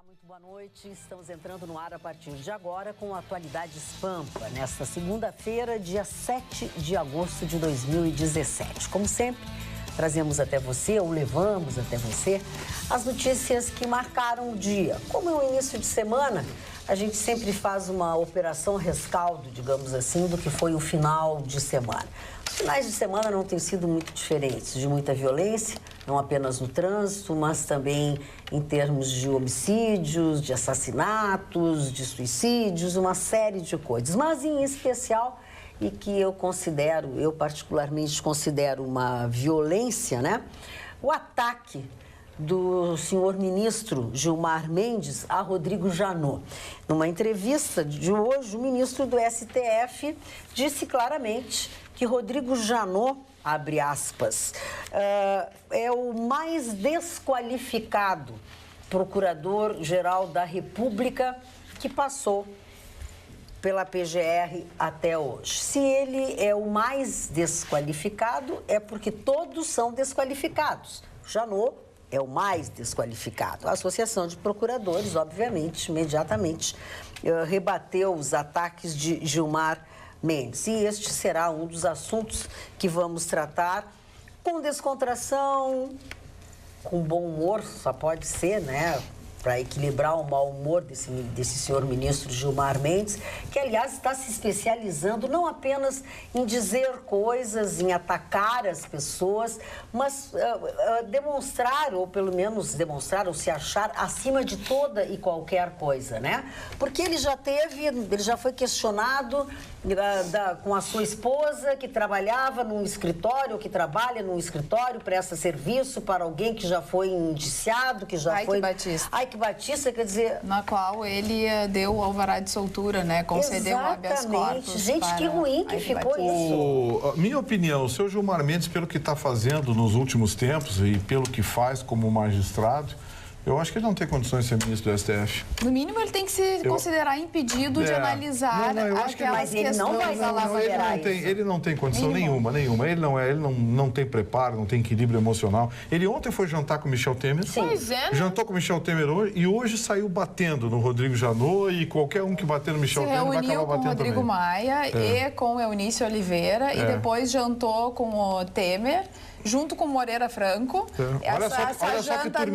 Muito boa noite. Estamos entrando no ar a partir de agora com a Atualidades Pampa, nesta segunda-feira, dia 7 de agosto de 2017. Como sempre, trazemos até você, ou levamos até você, as notícias que marcaram o dia. Como é o início de semana, a gente sempre faz uma operação rescaldo, digamos assim, do que foi o final de semana. Os finais de semana não têm sido muito diferentes, de muita violência, não apenas no trânsito, mas também em termos de homicídios, de assassinatos, de suicídios, uma série de coisas. Mas em especial, e que eu particularmente considero uma violência, né? O ataque do senhor ministro Gilmar Mendes a Rodrigo Janot. Numa entrevista de hoje, o ministro do STF disse claramente que Rodrigo Janot, abre aspas, é o mais desqualificado procurador-geral da República que passou pela PGR até hoje. Se ele é o mais desqualificado, é porque todos são desqualificados. Janot é o mais desqualificado. A Associação de Procuradores, obviamente, imediatamente rebateu os ataques de Gilmar Mendes. E este será um dos assuntos que vamos tratar com descontração, com bom humor, só pode ser, né? Para equilibrar o mau humor desse senhor ministro Gilmar Mendes, que, aliás, está se especializando não apenas em dizer coisas, em atacar as pessoas, mas demonstrar, ou pelo menos demonstrar, ou se achar acima de toda e qualquer coisa, né? Porque ele já foi questionado com a sua esposa, que trabalhava num escritório, ou que trabalha num escritório, presta serviço para alguém que já foi indiciado, que já foi... Ike Batista, quer dizer... Na qual ele deu o alvará de soltura, né? Concedeu o habeas corpus. Gente, que ruim que ficou isso. Minha opinião, o senhor Gilmar Mendes, pelo que está fazendo nos últimos tempos e pelo que faz como magistrado, eu acho que ele não tem condições de ser ministro do STF. No mínimo, ele tem que se considerar impedido de analisar aquelas questões. Ele não tem condição nenhuma. Ele não tem preparo, não tem equilíbrio emocional. Ele ontem foi jantar com o Michel Temer. Sim. Pois é. Jantou com o Michel Temer hoje e hoje saiu batendo no Rodrigo Janot e qualquer um que bater no Michel Temer vai acabar batendo também. Se reuniu com o Rodrigo Maia e com o Eunício Oliveira e depois jantou com o Temer, junto com o Moreira Franco. Essa janta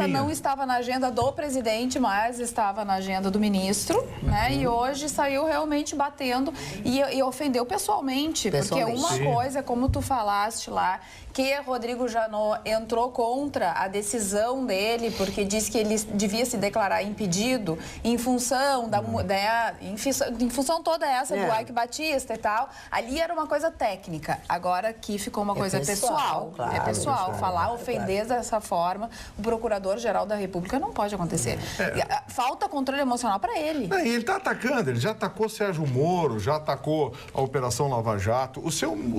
não estava na agenda do presidente, mas estava na agenda do ministro, né? E hoje saiu realmente batendo e ofendeu pessoalmente. Porque uma coisa, como tu falaste lá, que Rodrigo Janot entrou contra a decisão dele, porque disse que ele devia se declarar impedido em função em função toda essa do Ike Batista e tal. Ali era uma coisa técnica. Agora aqui ficou uma coisa pessoal. Claro, é pessoal. Falar, ofender dessa forma, o Procurador-Geral da República não pode acontecer. Falta controle emocional para ele. E ele está atacando, ele já atacou Sérgio Moro, já atacou a Operação Lava Jato. O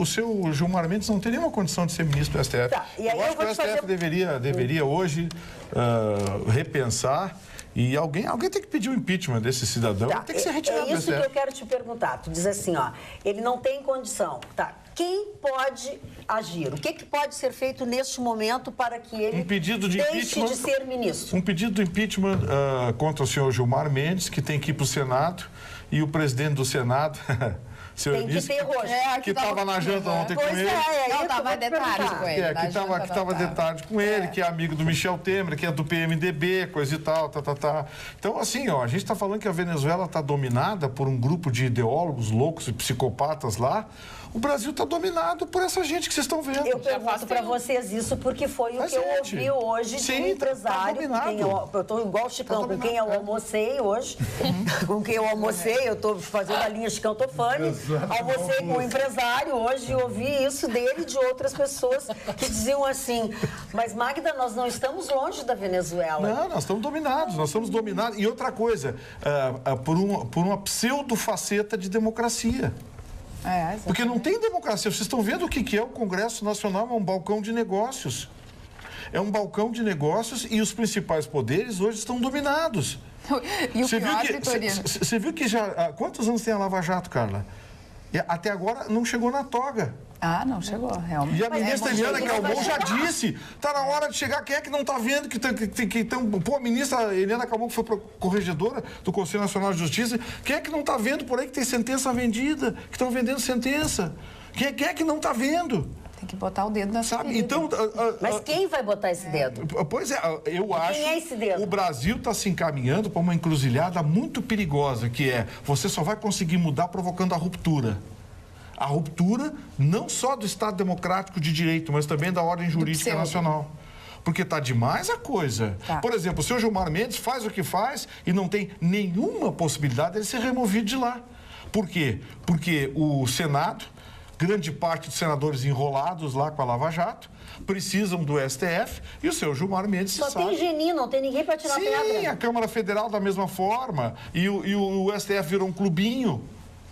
seu Gilmar Mendes não tem nenhuma condição de ser ministro do STF. Eu acho que o STF deveria hoje repensar. E alguém tem que pedir o impeachment desse cidadão. Tem que ser retirado do STF. É isso que eu quero te perguntar. Tu diz assim, ele não tem condição. Quem pode agir? O que pode ser feito neste momento para que ele deixe de ser ministro? Um pedido de impeachment contra o senhor Gilmar Mendes, que tem que ir para o Senado, e o presidente do Senado... Tem que ter roxo. Que estava na janta ontem com ele. Não, estava de tarde com ele. Que estava de tarde com ele, que é amigo do Michel Temer, que é do PMDB, coisa e tal, Então, assim, a gente está falando que a Venezuela está dominada por um grupo de ideólogos loucos e psicopatas lá. O Brasil está dominado por essa gente que vocês estão vendo. Eu pergunto para vocês isso porque foi o que eu ouvi hoje de um empresário. Eu estou igual o Chicão, com quem eu almocei hoje. Com quem eu almocei, eu estou fazendo a linha Chicão Tofani. Almocei com um empresário hoje e ouvi isso dele e de outras pessoas que diziam assim, mas Magda, nós não estamos longe da Venezuela. Não, nós estamos dominados. E outra coisa, por uma pseudo-faceta de democracia. Porque não tem democracia. Vocês estão vendo o que é o Congresso Nacional? É um balcão de negócios. É um balcão de negócios e os principais poderes hoje estão dominados. E o pior, Vitorino? Você viu que já... Quantos anos tem a Lava Jato, Carla? Até agora não chegou na toga. Ah, não chegou, realmente. E a ministra Eliana Calmon já disse, está na hora de chegar, quem é que não está vendo pô, a ministra Eliana Calmon, que foi corregedora do Conselho Nacional de Justiça, quem é que não está vendo por aí que tem sentença vendida, que estão vendendo sentença? Quem é que não está vendo? Tem que botar o dedo nessa ferida. Então, mas quem vai botar esse dedo? Pois é, eu acho quem é esse dedo? O Brasil está se encaminhando para uma encruzilhada muito perigosa, que é, você só vai conseguir mudar provocando a ruptura. A ruptura não só do Estado Democrático de Direito, mas também da ordem jurídica nacional. Porque está demais a coisa. Tá. Por exemplo, o senhor Gilmar Mendes faz o que faz e não tem nenhuma possibilidade de ele ser removido de lá. Por quê? Porque o Senado, grande parte dos senadores enrolados lá com a Lava Jato, precisam do STF e o senhor Gilmar Mendes só tem Geni, não tem ninguém para tirar pedra. Sim, a Câmara Federal da mesma forma. E o STF virou um clubinho.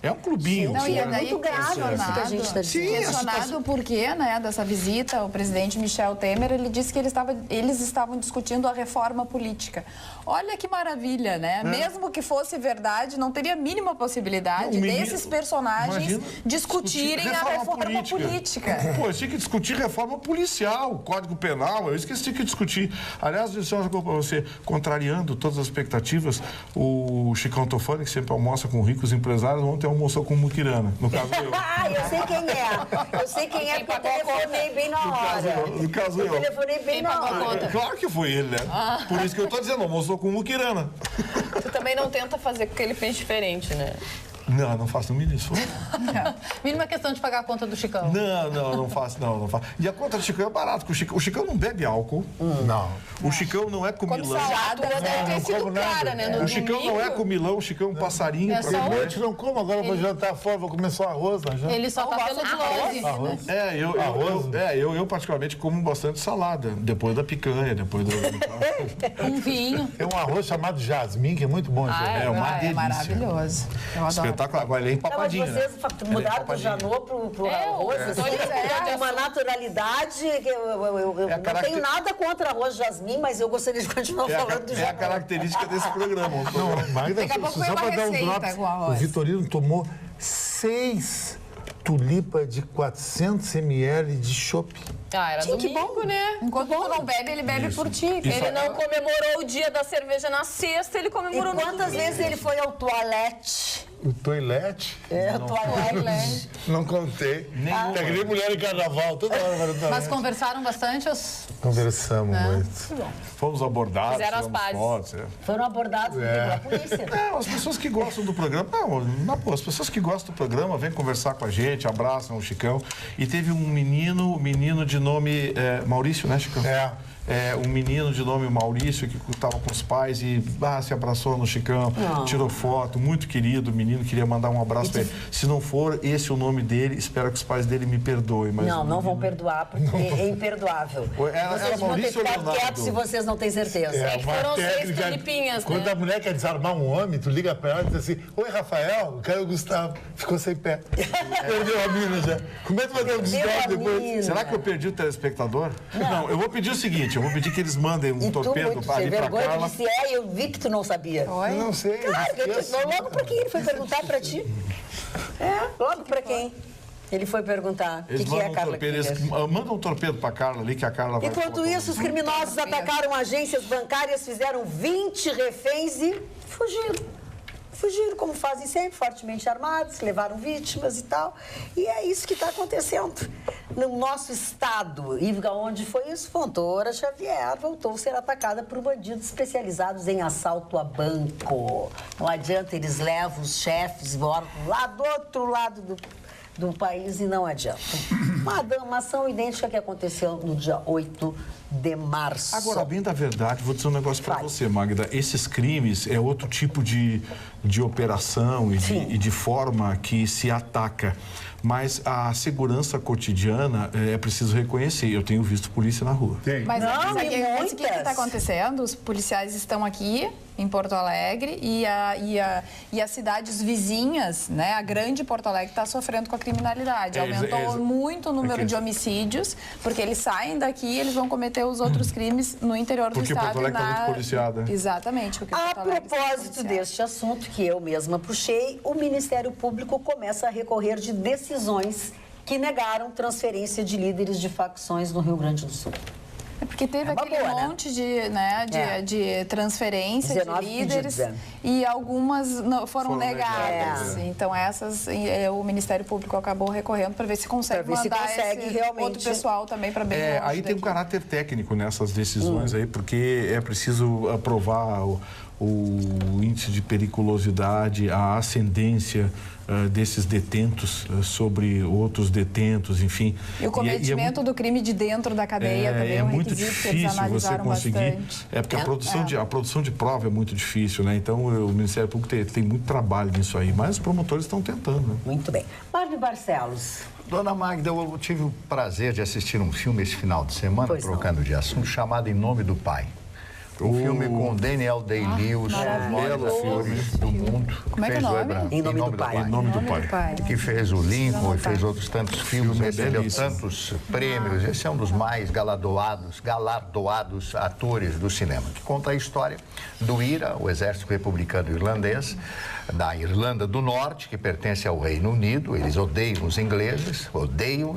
É um clubinho. Não, e daí muito grave isso que a gente está dizendo. Questionado por quê, né, dessa visita, o presidente Michel Temer, ele disse que eles estavam discutindo a reforma política. Olha que maravilha, né? Mesmo que fosse verdade, não teria a mínima possibilidade desses personagens discutirem a reforma política. Pô, tinha que discutir reforma policial, Código Penal, é isso que eles tinham que discutir. Aliás, eu já para você, contrariando todas as expectativas, o Chicão Tofani, que sempre almoça com ricos empresários, ontem almoçou com o Muquirana, no caso eu. Ah, eu sei quem é. Eu sei quem é, porque eu telefonei bem na hora. No caso eu. Eu telefonei bem na hora. Claro que foi ele, né? Por isso que eu estou dizendo, almoçou com o Muquirana. Tu também não tenta fazer com que ele fez diferente, né? Não faço no mínimo. Mínima questão de pagar a conta do Chicão. Não faço. E a conta do Chicão é barato, porque o Chicão não bebe álcool. Não. O Chicão não é comilão. O Chicão não é comilão, o Chicão é um passarinho. À noite não como, agora eu vou jantar fora, vou comer só arroz. Ele só tá pelo arroz. Eu particularmente como bastante salada, depois da picanha, depois do... Um vinho. Tem um arroz chamado jasmim, que é muito bom. É uma delícia. É maravilhoso. Eu adoro. Agora ele é empapadinho, mas vocês mudaram do Janô pro arroz, assim, uma naturalidade que eu não tenho nada contra arroz jasmim, mas eu gostaria de continuar falando do Janô. É a característica desse programa. Não, Magda, daqui a pouco só para dar um drop, o Vitorino tomou 6 tulipas de 400 ml de chopp. Era domingo, né? Enquanto tu não bebe, ele bebe por ti. Ele não comemorou o dia da cerveja na sexta, ele comemorou no domingo. Quantas vezes ele foi ao toalete? O toilette? O toalete. Não contei. Tá que nem mulher em carnaval, toda hora. Mas conversaram bastante? Conversamos muito. Fomos abordados. Fizeram as pazes. Foram abordados pela polícia. As pessoas que gostam do programa... as pessoas que gostam do programa vêm conversar com a gente, abraçam o Chicão. E teve um menino de nome Maurício, né, Chicão? Um menino de nome Maurício que estava com os pais e se abraçou no Chicão, tirou foto, muito querido, o menino, queria mandar um abraço para ele. Se não for esse o nome dele, espero que os pais dele me perdoem. Mas não vão perdoar, porque é imperdoável. Vocês vão ter que ficar quietos se vocês não têm certeza. Foram 6 tulipinhas, Quando a mulher quer desarmar um homem, tu liga para ela e diz assim, oi, Rafael, quero o Gustavo. Ficou sem pé. Perdeu a mina já. Como é que vai dar o Gustavo depois? Será que eu perdi o telespectador? Não, eu vou pedir o seguinte, eu vou pedir que eles mandem um torpedo ali pra Carla. Eu disse, eu vi que tu não sabia. Eu não sei. Claro, logo pra quem ele foi perguntar pra ti? Logo pra quem? Ele foi perguntar o que é a Carla. Eles mandam um torpedo pra Carla ali, que a Carla vai... Enquanto isso, os criminosos atacaram agências bancárias, fizeram 20 reféns e fugiram. Fugiram, como fazem sempre, fortemente armados, levaram vítimas e tal. E é isso que está acontecendo no nosso estado. E onde foi isso? Fontoura Xavier voltou a ser atacada por bandidos especializados em assalto a banco. Não adianta, eles levam os chefes lá do outro lado do país e não adianta. Uma ação idêntica que aconteceu no dia 8 de março. Agora, bem da verdade, vou dizer um negócio para você, Magda. Esses crimes é outro tipo de operação e de forma que se ataca. Mas a segurança cotidiana é preciso reconhecer. Eu tenho visto polícia na rua. Mas o que está acontecendo? Os policiais estão aqui em Porto Alegre e as cidades vizinhas, né? A grande Porto Alegre está sofrendo com a criminalidade. Aumentou muito o número de homicídios, porque eles saem daqui e eles vão cometer os outros crimes no interior do estado. Porque Porto Alegre está muito policiada. Exatamente. A propósito deste assunto, que eu mesma puxei, o Ministério Público começa a recorrer de decisões que negaram transferência de líderes de facções no Rio Grande do Sul. É porque teve aquele monte de transferência de líderes e algumas foram negadas. Então, essas o Ministério Público acabou recorrendo para ver se consegue mandar esse realmente outro pessoal também para bem longe aí tem um caráter técnico nessas decisões aí, porque é preciso aprovar o índice de periculosidade, a ascendência desses detentos sobre outros detentos, enfim. E o cometimento do crime de dentro da cadeia também é um muito requisito que eles difícil analisaram você conseguir. bastante. Porque a produção de prova é muito difícil, né? Então o Ministério Público tem muito trabalho nisso aí, mas os promotores estão tentando, né? Muito bem. Marne Barcelos. Dona Magda, eu tive o prazer de assistir um filme esse final de semana, trocando de assunto, chamado Em Nome do Pai. Um filme com Daniel Day-Lewis, um belo filme do mundo. Como é que é o nome? Em Nome do Pai. Em Nome do Pai. Que fez o Lincoln e fez outros tantos filmes, recebeu tantos prêmios. Esse é um dos mais galardoados atores do cinema, que conta a história do IRA, o Exército Republicano Irlandês, da Irlanda do Norte, que pertence ao Reino Unido. Eles odeiam os ingleses, odeiam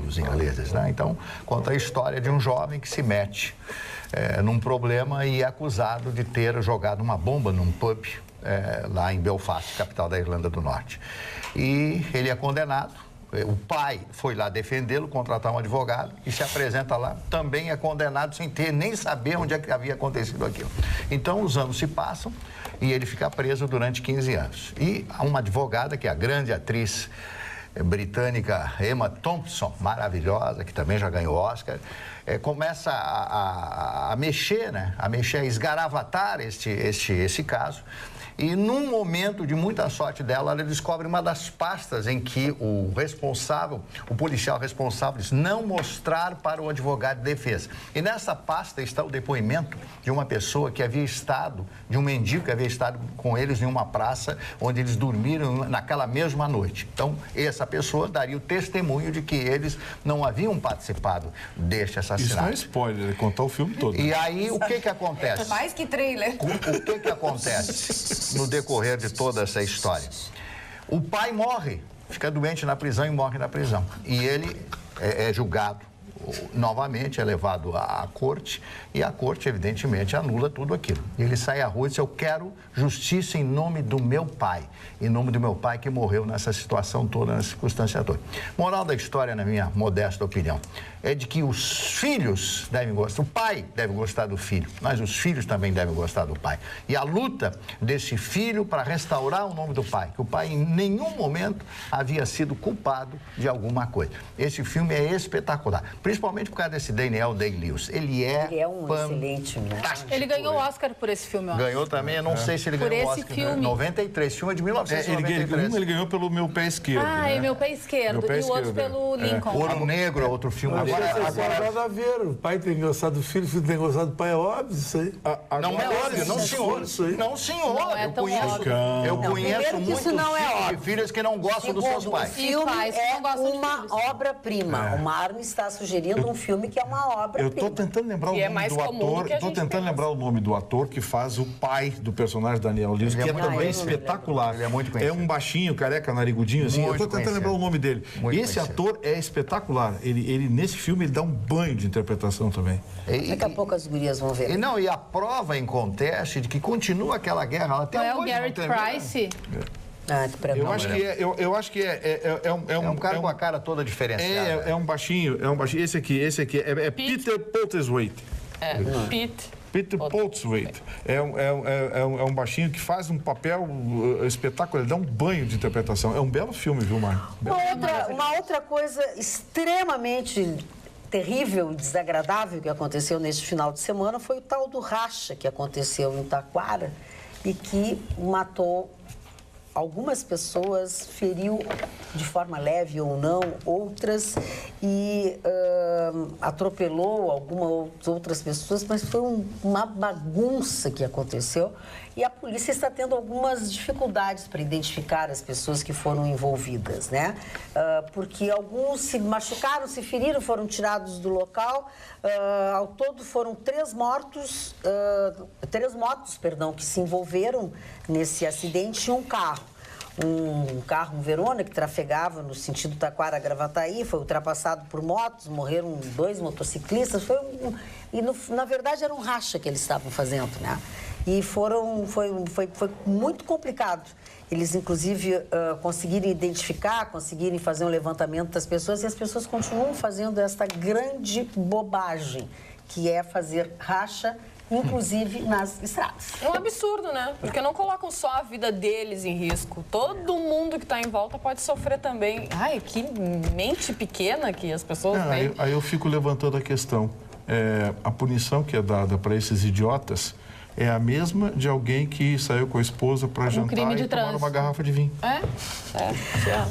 os ingleses, né? Então, conta a história de um jovem que se mete num problema e é acusado de ter jogado uma bomba num pub lá em Belfast, capital da Irlanda do Norte. E ele é condenado. O pai foi lá defendê-lo, contratar um advogado e se apresenta lá, também é condenado sem nem saber onde é que havia acontecido aquilo. Então, os anos se passam e ele fica preso durante 15 anos. E há uma advogada, que é a grande atriz britânica Emma Thompson, maravilhosa, que também já ganhou Oscar, começa a mexer, né? A esgaravatar esse caso. E num momento de muita sorte dela, ela descobre uma das pastas em que o policial responsável diz não mostrar para o advogado de defesa. E nessa pasta está o depoimento de uma pessoa que havia estado, de um mendigo que havia estado com eles em uma praça onde eles dormiram naquela mesma noite. Então, essa pessoa daria o testemunho de que eles não haviam participado deste assassinato. Isso não é spoiler, é contar o filme todo. E aí, o que acontece? Mais que trailer. O que acontece no decorrer de toda essa história? O pai morre, fica doente na prisão e morre na prisão. E ele é julgado novamente, é levado à corte e a corte, evidentemente, anula tudo aquilo. E ele sai à rua e diz: eu quero justiça em nome do meu pai, em nome do meu pai que morreu nessa situação toda, nessa circunstância toda. Moral da história, na minha modesta opinião, é de que os filhos devem gostar, o pai deve gostar do filho, mas os filhos também devem gostar do pai. E a luta desse filho para restaurar o nome do pai, que o pai em nenhum momento havia sido culpado de alguma coisa. Esse filme é espetacular, principalmente por causa desse Daniel Day-Lewis. Ele é um excelente, né? Ele ganhou o Oscar por esse filme, ó. Ganhou também, eu não sei se ele ganhou o Oscar. Por esse filme. 93, filme de 1993. Ele ganhou pelo Meu Pé Esquerdo. É Meu Pé Esquerdo. E o outro pelo Lincoln. Ouro Negro é outro filme. Agora nada a ver. O pai tem gostado do filho, o filho tem gostado do pai. É óbvio isso aí. Não é óbvio, não, senhor. Não, senhor. Não é tão óbvio. Eu conheço muitos filhos de filhos que não gostam dos seus pais. O filme é uma obra-prima. O Marne está sugerindo um filme que é uma obra-prima. Eu estou tentando lembrar o nome do ator. Estou tentando lembrar o nome do ator que faz o pai do personagem Daniel Lewis, que é também espetacular. Ele é muito conhecido. É um baixinho, careca, narigudinho, assim. Eu estou tentando lembrar o nome dele. Esse ator é espetacular. Ele, nesse filme, ele dá um banho de interpretação também. Daqui a pouco as gurias vão ver. E a prova acontece de que continua aquela guerra. Ela não é o Garrett Price? Eu acho que é um cara com a cara toda diferenciada. É um baixinho. Esse aqui é Peter Postlethwaite. Peter Postlethwaite. É um baixinho que faz um papel espetacular, ele dá um banho de interpretação. É um belo filme, viu, Marco? Uma outra coisa extremamente terrível e desagradável que aconteceu neste final de semana foi o tal do racha que aconteceu em Taquara e que matou algumas pessoas, feriu de forma leve ou não outras e atropelou algumas outras pessoas, mas foi uma bagunça que aconteceu e a polícia está tendo algumas dificuldades para identificar as pessoas que foram envolvidas, né? Porque alguns se machucaram, se feriram, foram tirados do local. Ao todo foram três motos que se envolveram nesse acidente e um carro. um carro, um Verona, que trafegava no sentido Taquara-Gravataí, foi ultrapassado por motos, morreram 2 motociclistas, na verdade era um racha que eles estavam fazendo, né? E foi muito complicado. Eles, inclusive, conseguirem identificar, conseguirem fazer um levantamento das pessoas, e as pessoas continuam fazendo esta grande bobagem, que é fazer racha, inclusive nas estradas. É um absurdo, né? Porque não colocam só a vida deles em risco. Todo mundo que está em volta pode sofrer também. Ai, que mente pequena que as pessoas têm. Aí eu fico levantando a questão. A punição que é dada para esses idiotas é a mesma de alguém que saiu com a esposa para jantar e tomar uma garrafa de vinho.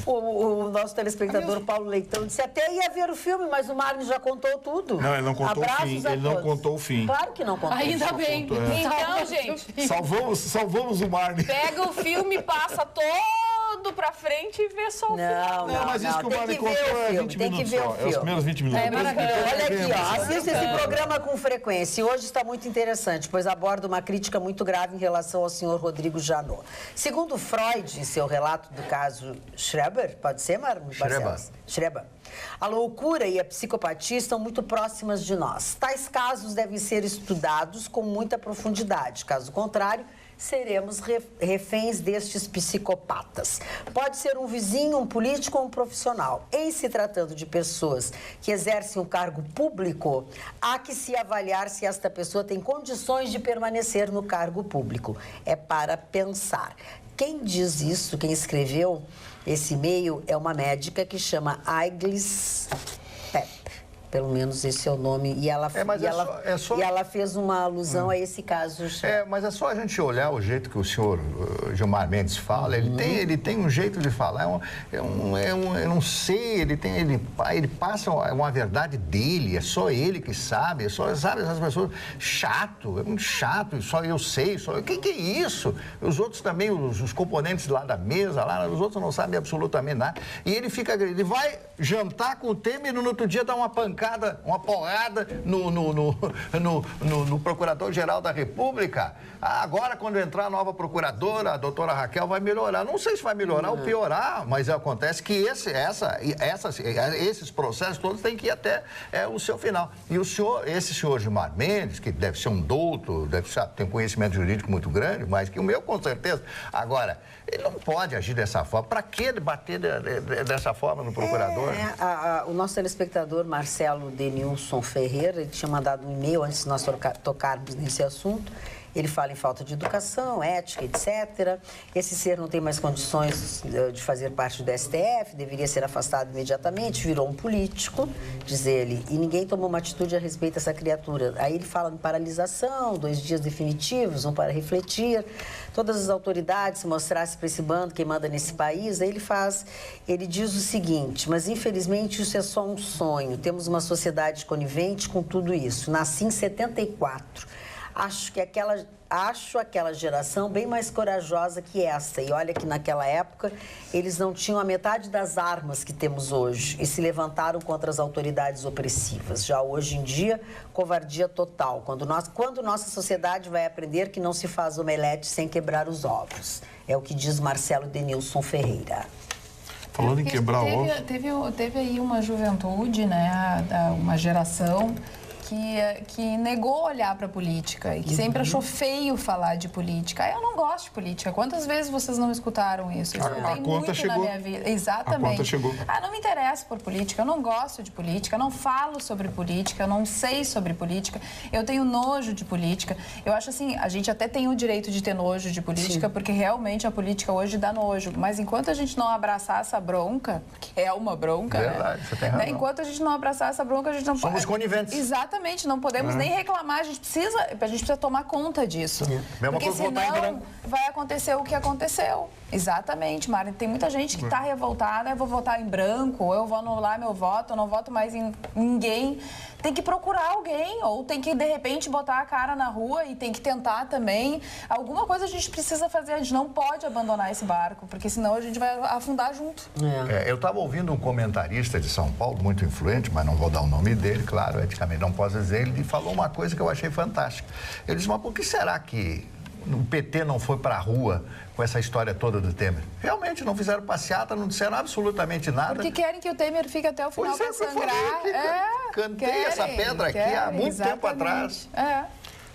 O nosso telespectador Paulo Leitão disse até ia ver o filme, mas o Marlon já contou tudo. Não, ele não contou o fim. Ele não contou o fim. Claro que não contou. Ainda bem. Então, gente... Salvamos o Marlon. Pega o filme, passa todo pra frente e vê só o final. Não, mas isso que o Marlon contou é 20 minutos só. É os primeiros 20 minutos. Olha aqui, ó, assista esse programa com frequência. E hoje está muito interessante, pois aborda uma crítica muito grave em relação ao senhor Rodrigo Janot. Segundo Freud, em seu relato do caso Schreber, pode ser, Schreber. A loucura e a psicopatia estão muito próximas de nós. Tais casos devem ser estudados com muita profundidade. Caso contrário, seremos reféns destes psicopatas. Pode ser um vizinho, um político ou um profissional. Em se tratando de pessoas que exercem um cargo público, há que se avaliar se esta pessoa tem condições de permanecer no cargo público. É para pensar. Quem diz isso, quem escreveu esse e-mail, é uma médica que chama Aiglis Pep. Pelo menos esse é o nome. E ela fez uma alusão a esse caso. Mas é só a gente olhar o jeito que o senhor Gilmar Mendes fala. Ele tem um jeito de falar. Eu não sei, ele passa uma verdade dele. É só ele que sabe. Sabe, essas pessoas... Chato, é muito chato. Só eu sei. O que é isso? Os outros também, os componentes lá da mesa, os outros não sabem absolutamente nada. E ele vai jantar com o Temer e no outro dia dá uma pancada, uma porrada no Procurador-Geral da República. Agora, quando entrar a nova procuradora, a doutora Raquel, vai melhorar. Não sei se vai melhorar ou piorar, mas acontece que esses processos todos têm que ir até o seu final. E esse senhor Gilmar Mendes, que deve ser um douto, tem um conhecimento jurídico muito grande, mais que o meu, com certeza. Agora, ele não pode agir dessa forma. Para que bater dessa forma no procurador? O nosso telespectador, Marcelo Denilson Ferreira, ele tinha mandado um e-mail antes de nós tocarmos nesse assunto. Ele fala em falta de educação, ética, etc. Esse ser não tem mais condições de fazer parte do STF, deveria ser afastado imediatamente, virou um político, diz ele, e ninguém tomou uma atitude a respeito dessa criatura. Aí ele fala em paralisação, 2 dias definitivos, um para refletir, todas as autoridades se mostrassem para esse bando, quem manda nesse país. Aí ele diz o seguinte, mas infelizmente isso é só um sonho, temos uma sociedade conivente com tudo isso. Nasci em 74. Acho aquela geração bem mais corajosa que esta. E olha que naquela época eles não tinham a metade das armas que temos hoje e se levantaram contra as autoridades opressivas. Já hoje em dia, covardia total. Quando nossa sociedade vai aprender que não se faz omelete sem quebrar os ovos. É o que diz Marcelo Denilson Ferreira. Falando em quebrar ovos... Teve aí uma juventude, né, uma geração... Que negou olhar para a política e que sempre achou feio falar de política. Eu não gosto de política. Quantas vezes vocês não escutaram isso? Eu escutei muito na minha vida. Exatamente. A conta chegou. Não me interessa por política, eu não gosto de política, eu não falo sobre política, eu não sei sobre política, eu tenho nojo de política. Eu acho assim, a gente até tem o direito de ter nojo de política, sim, porque realmente a política hoje dá nojo. Mas enquanto a gente não abraçar essa bronca, que é uma bronca, verdade, você tem razão. Enquanto a gente não abraçar essa bronca, a gente não pode... Somos coniventes. Exatamente. Não podemos nem reclamar, a gente precisa tomar conta disso. Porque senão vai acontecer o que aconteceu. Exatamente, Mari. Tem muita gente que está revoltada, eu vou votar em branco, eu vou anular meu voto, eu não voto mais em ninguém. Tem que procurar alguém, ou tem que, de repente, botar a cara na rua e tem que tentar também. Alguma coisa a gente precisa fazer, a gente não pode abandonar esse barco, porque senão a gente vai afundar junto. Eu estava ouvindo um comentarista de São Paulo, muito influente, mas não vou dar o nome dele, claro, eticamente não posso dizer, ele falou uma coisa que eu achei fantástica. Ele disse, mas por que será que o PT não foi para a rua com essa história toda do Temer? Realmente não fizeram passeata, não disseram absolutamente nada. Porque querem que o Temer fique até o final para sangrar. Cantei essa pedra aqui há muito tempo atrás.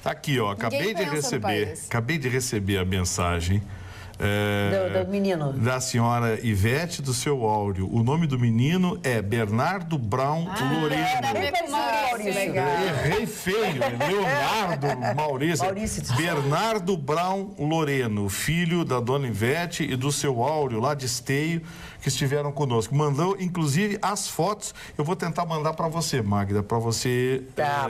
Tá aqui, ó, acabei de receber a mensagem do menino. Da senhora Ivete do seu Áureo. O nome do menino é Bernardo Brown Loreno. Errei feio, Leonardo Maurício. Bernardo Brown Loreno, filho da dona Ivete e do seu Áureo, lá de Esteio, que estiveram conosco. Mandou, inclusive, as fotos. Eu vou tentar mandar para você, Magda, para você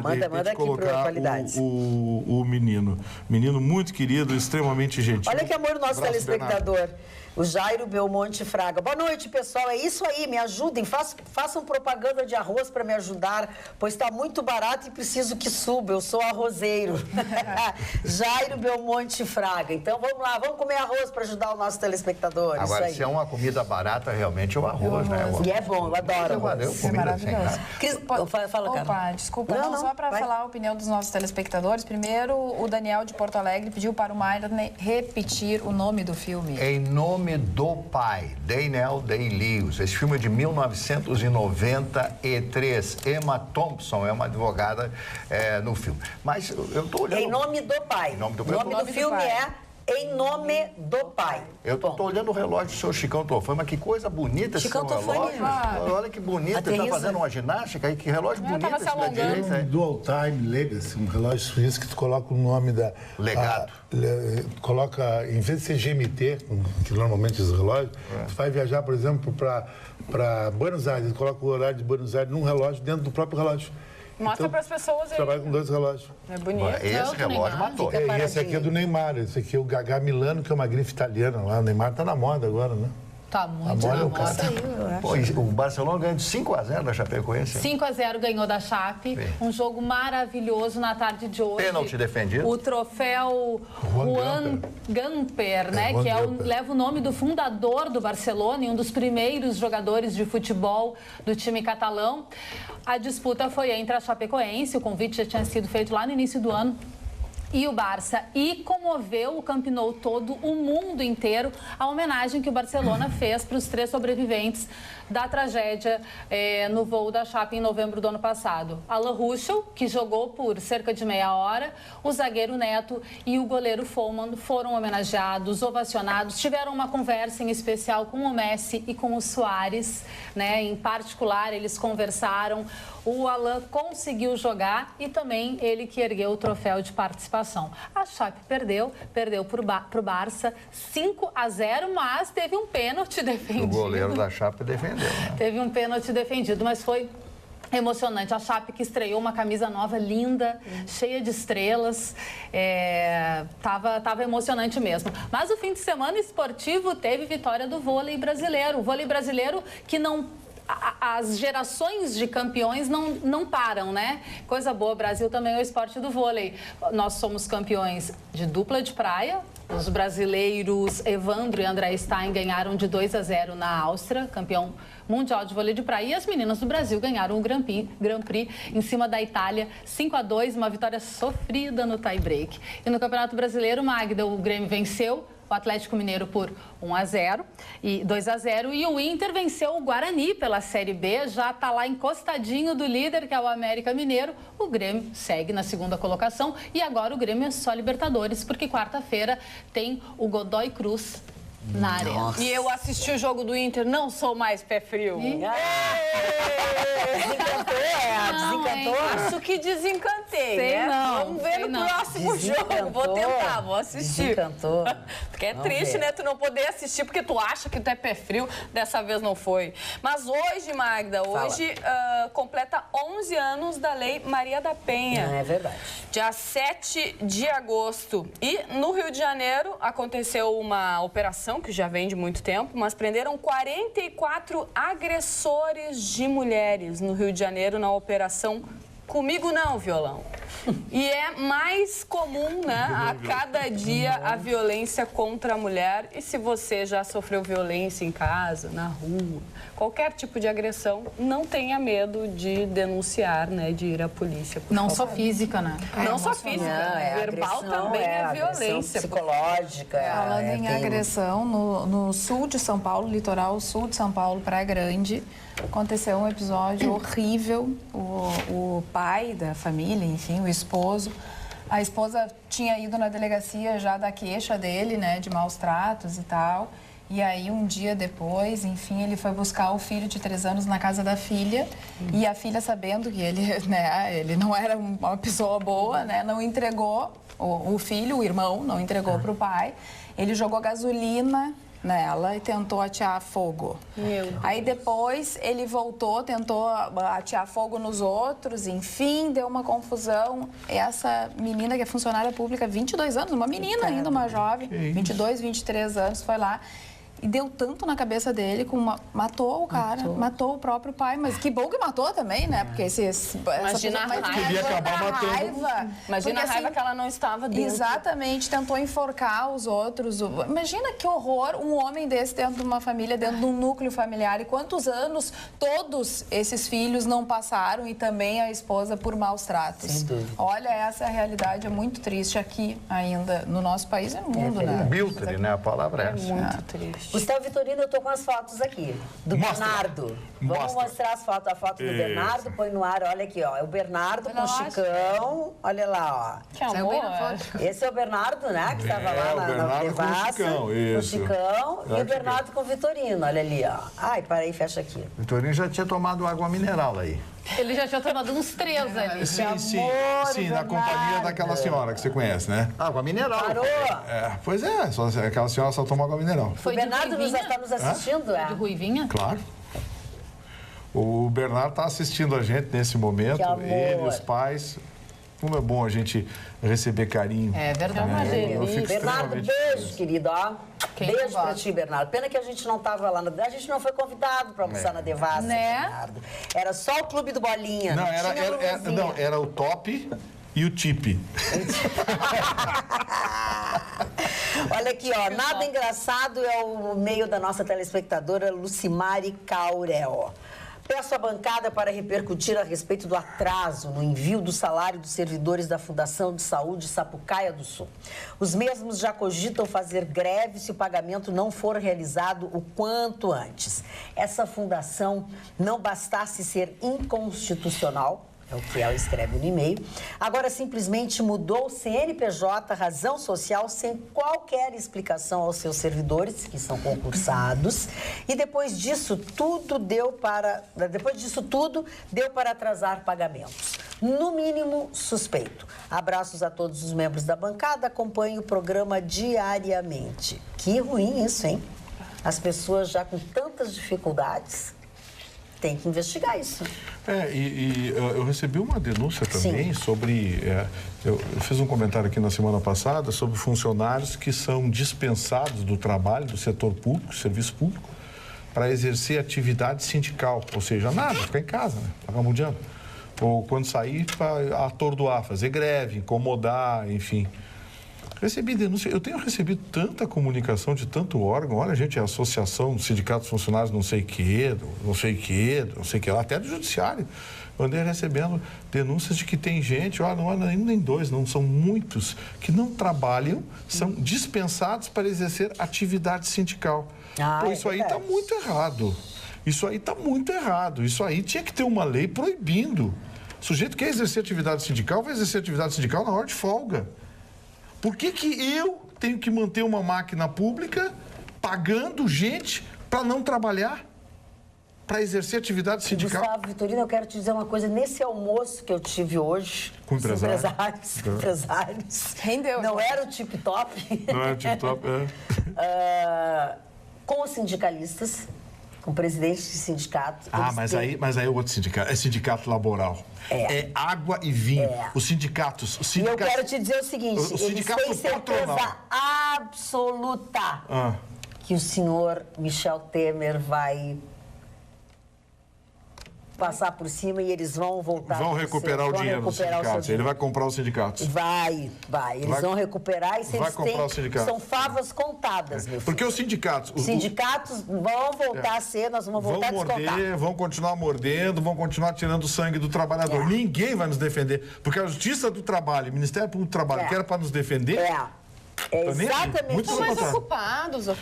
manda colocar o menino. Menino muito querido, extremamente gentil. Olha que amor nosso telespectador. O Jairo Belmonte Fraga. Boa noite, pessoal. É isso aí, me ajudem. Façam propaganda de arroz para me ajudar, pois está muito barato e preciso que suba. Eu sou arrozeiro. Jairo Belmonte Fraga. Então vamos lá, vamos comer arroz para ajudar o nosso telespectador. Agora, se é uma comida barata, realmente é o arroz, né? E é bom, eu adoro. Eu comida sem nada. Fala, cara. Opa, desculpa, só para falar a opinião dos nossos telespectadores. Primeiro, o Daniel de Porto Alegre pediu para o Marley repetir o nome do filme. Em Nome do Pai, Daniel Day-Lewis. Esse filme é de 1993. Emma Thompson é uma advogada no filme. Mas eu estou olhando... Em Nome do Pai. Em nome do Pai. O nome do filme é Em Nome do Pai. Eu estou olhando o relógio do seu Chicão Tofani, mas que coisa bonita esse seu relógio. Olha que bonito, ele está fazendo uma ginástica aí, que relógio bonito esse da direita. Dual Time Legacy, um relógio suíço que tu coloca o nome da... Legado. Coloca, em vez de ser GMT, que normalmente os relógios, tu vai viajar, por exemplo, para Buenos Aires, tu coloca o horário de Buenos Aires num relógio dentro do próprio relógio. Mostra para as pessoas aí. Trabalha com 2 relógios. É bonito. Esse relógio matou. E esse aqui é do Neymar. Esse aqui é o Gagà Milano, que é uma grife italiana lá. O Neymar tá na moda agora, né? Tá muito na moda. Pô, o Barcelona ganhou de 5-0 da Chapecoense. 5-0 ganhou da Chape. Um jogo maravilhoso na tarde de hoje. Pênalti defendido. O troféu Juan Gamper, né? Que leva o nome do fundador do Barcelona e um dos primeiros jogadores de futebol do time catalão. A disputa foi entre a Chapecoense, o convite já tinha sido feito lá no início do ano, e o Barça, e comoveu o Camp Nou todo, o mundo inteiro, a homenagem que o Barcelona fez para os 3 sobreviventes da tragédia no voo da Chape em novembro do ano passado. Alan Ruschel, que jogou por cerca de meia hora, o zagueiro Neto e o goleiro Foman foram homenageados, ovacionados, tiveram uma conversa em especial com o Messi e com o Suárez, né? Em particular, eles conversaram. O Alan conseguiu jogar e também ele que ergueu o troféu de participação. A Chape perdeu para o Barça 5-0, mas teve um pênalti defendido. O goleiro da Chape defendeu, né? Teve um pênalti defendido, mas foi emocionante. A Chape que estreou uma camisa nova, linda, cheia de estrelas. Tava emocionante mesmo. Mas o fim de semana esportivo teve vitória do vôlei brasileiro. O vôlei brasileiro que não... As gerações de campeões não param, né? Coisa boa, Brasil também é o esporte do vôlei. Nós somos campeões de dupla de praia. Os brasileiros Evandro e André Stein ganharam de 2-0 na Áustria, campeão mundial de vôlei de praia. E as meninas do Brasil ganharam o Grand Prix em cima da Itália, 5-2, uma vitória sofrida no tie-break. E no Campeonato Brasileiro, Magda, o Grêmio venceu o Atlético Mineiro por 1-0 e 2-0 e o Inter venceu o Guarani pela Série B, já está lá encostadinho do líder, que é o América Mineiro. O Grêmio segue na 2ª colocação e agora o Grêmio é só Libertadores, porque quarta-feira tem o Godoy Cruz na arena. E eu assisti o jogo do Inter, não sou mais pé frio. Desencantou? Acho que desencantei, né? Vamos ver no próximo jogo. Vou tentar, vou assistir. Desencantou. Porque é triste, né? Tu não poder assistir porque tu acha que tu é pé frio. Dessa vez não foi. Mas hoje, Magda, completa 11 anos da Lei Maria da Penha. É verdade. Dia 7 de agosto. E no Rio de Janeiro aconteceu uma operação que já vem de muito tempo, mas prenderam 44 agressores de mulheres no Rio de Janeiro na Operação Comigo não, violão. E é mais comum, né, a cada dia a violência contra a mulher. E se você já sofreu violência em casa, na rua, qualquer tipo de agressão, não tenha medo de denunciar, né, de ir à polícia. Não só física, né? Não só física, verbal também é violência. Psicológica. Falando em agressão, no sul de São Paulo, litoral sul de São Paulo, Praia Grande, aconteceu um episódio horrível. O pai da família, enfim, o esposo, a esposa tinha ido na delegacia já da queixa dele, né, de maus tratos e tal. E aí, um dia depois, enfim, ele foi buscar o filho de 3 anos na casa da filha. E a filha, sabendo que ele, né, ele não era uma pessoa boa, né, não entregou o filho, o irmão, não entregou para o pai. Ele jogou gasolina nela e tentou atear fogo. Aí depois ele voltou, tentou atear fogo nos outros, enfim, deu uma confusão. Essa menina que é funcionária pública, 22 anos, uma menina ainda, uma jovem, 22, 23 anos, foi lá e deu tanto na cabeça dele, matou o cara, matou o próprio pai. Mas que bom que matou também, né? Porque imagina a raiva. Podia acabar matando. Imagina a raiva que ela não estava dentro. Exatamente, tentou enforcar os outros. Imagina que horror um homem desse dentro de uma família, dentro de um núcleo familiar. E quantos anos todos esses filhos não passaram, e também a esposa, por maus tratos. Sem dúvida. Olha, essa realidade é muito triste aqui ainda, no nosso país e no mundo, né? Biltre, né? A palavra é essa. Muito triste. Gustavo Vitorino, eu tô com as fotos aqui, do Bernardo. Vamos mostrar a foto do Bernardo, põe no ar, olha aqui, ó. É o Bernardo com o Chicão, olha lá, ó. Que amor. Esse é o Bernardo, né, que estava lá na devassa. Com o Chicão, e o Bernardo com o Vitorino, olha ali, ó. Ai, parei, fecha aqui. Vitorino já tinha tomado água mineral aí. Ele já tinha tomado uns 3 ali. Sim, na companhia daquela senhora que você conhece, né? Água mineral. Parou? Pois é, aquela senhora só toma água mineral. O Bernardo está nos assistindo, De Ruivinha? Claro. O Bernardo está assistindo a gente nesse momento, ele, os pais. Como é bom a gente receber carinho. É verdade. Bernardo, beijo, querido, ó. Beijo pra ti, Bernardo. Pena que a gente não tava lá, a gente não foi convidado pra almoçar na Devassa, né? Bernardo. Era só o Clube do Bolinha. Não, era o top e o tip. Olha aqui, ó, nada engraçado é o meio da nossa telespectadora Lucimari Caurel. Peço à bancada para repercutir a respeito do atraso no envio do salário dos servidores da Fundação de Saúde Sapucaia do Sul. Os mesmos já cogitam fazer greve se o pagamento não for realizado o quanto antes. Essa fundação não bastasse ser inconstitucional, é o que ela escreve no e-mail, agora simplesmente mudou o CNPJ, razão social, sem qualquer explicação aos seus servidores, que são concursados, e depois disso tudo deu para atrasar pagamentos. No mínimo, suspeito. Abraços a todos os membros da bancada, acompanho o programa diariamente. Que ruim isso, hein? As pessoas já com tantas dificuldades... Tem que investigar isso. Eu recebi uma denúncia também sobre... eu fiz um comentário aqui na semana passada sobre funcionários que são dispensados do trabalho, do setor público, serviço público, para exercer atividade sindical. Ou seja, nada, ficar em casa, né? Vagabundeando. Ou quando sair, para atordoar, fazer greve, incomodar, enfim... Recebi denúncia, eu tenho recebido tanta comunicação de tanto órgão, olha, gente, a associação dos sindicatos funcionários não sei o que lá, até do judiciário. Eu andei recebendo denúncias de que tem gente, olha, não é nem 2, não, são muitos, que não trabalham, são dispensados para exercer atividade sindical. Isso aí está muito errado. Isso aí está muito errado. Isso aí tinha que ter uma lei proibindo. O sujeito quer exercer atividade sindical, vai exercer atividade sindical na hora de folga. Por que eu tenho que manter uma máquina pública pagando gente para não trabalhar? Para exercer atividade sindical? Gustavo Vitorino, eu quero te dizer uma coisa. Nesse almoço que eu tive hoje... Com empresários. Rendeu. Não era o tip-top. Não era o tip-top, com os sindicalistas, com presidentes de sindicato. Mas aí é outro sindicato. É sindicato laboral. É água e vinho. Os sindicatos... E eu quero te dizer o seguinte, eles têm certeza absoluta que o senhor Michel Temer vai passar por cima e eles vão voltar. Vão recuperar o dinheiro dos sindicatos. Ele vai comprar os sindicatos. Vai. Eles vão recuperar e vai comprar os sindicatos. São favas contadas, meu filho. Porque os sindicatos... Os sindicatos vão voltar a ser, nós vamos voltar a descontar. Vão continuar mordendo, vão continuar tirando o sangue do trabalhador. Ninguém vai nos defender. Porque a Justiça do Trabalho, o Ministério Público do Trabalho, que era para nos defender... É exatamente. Estão mais ocupados. Não,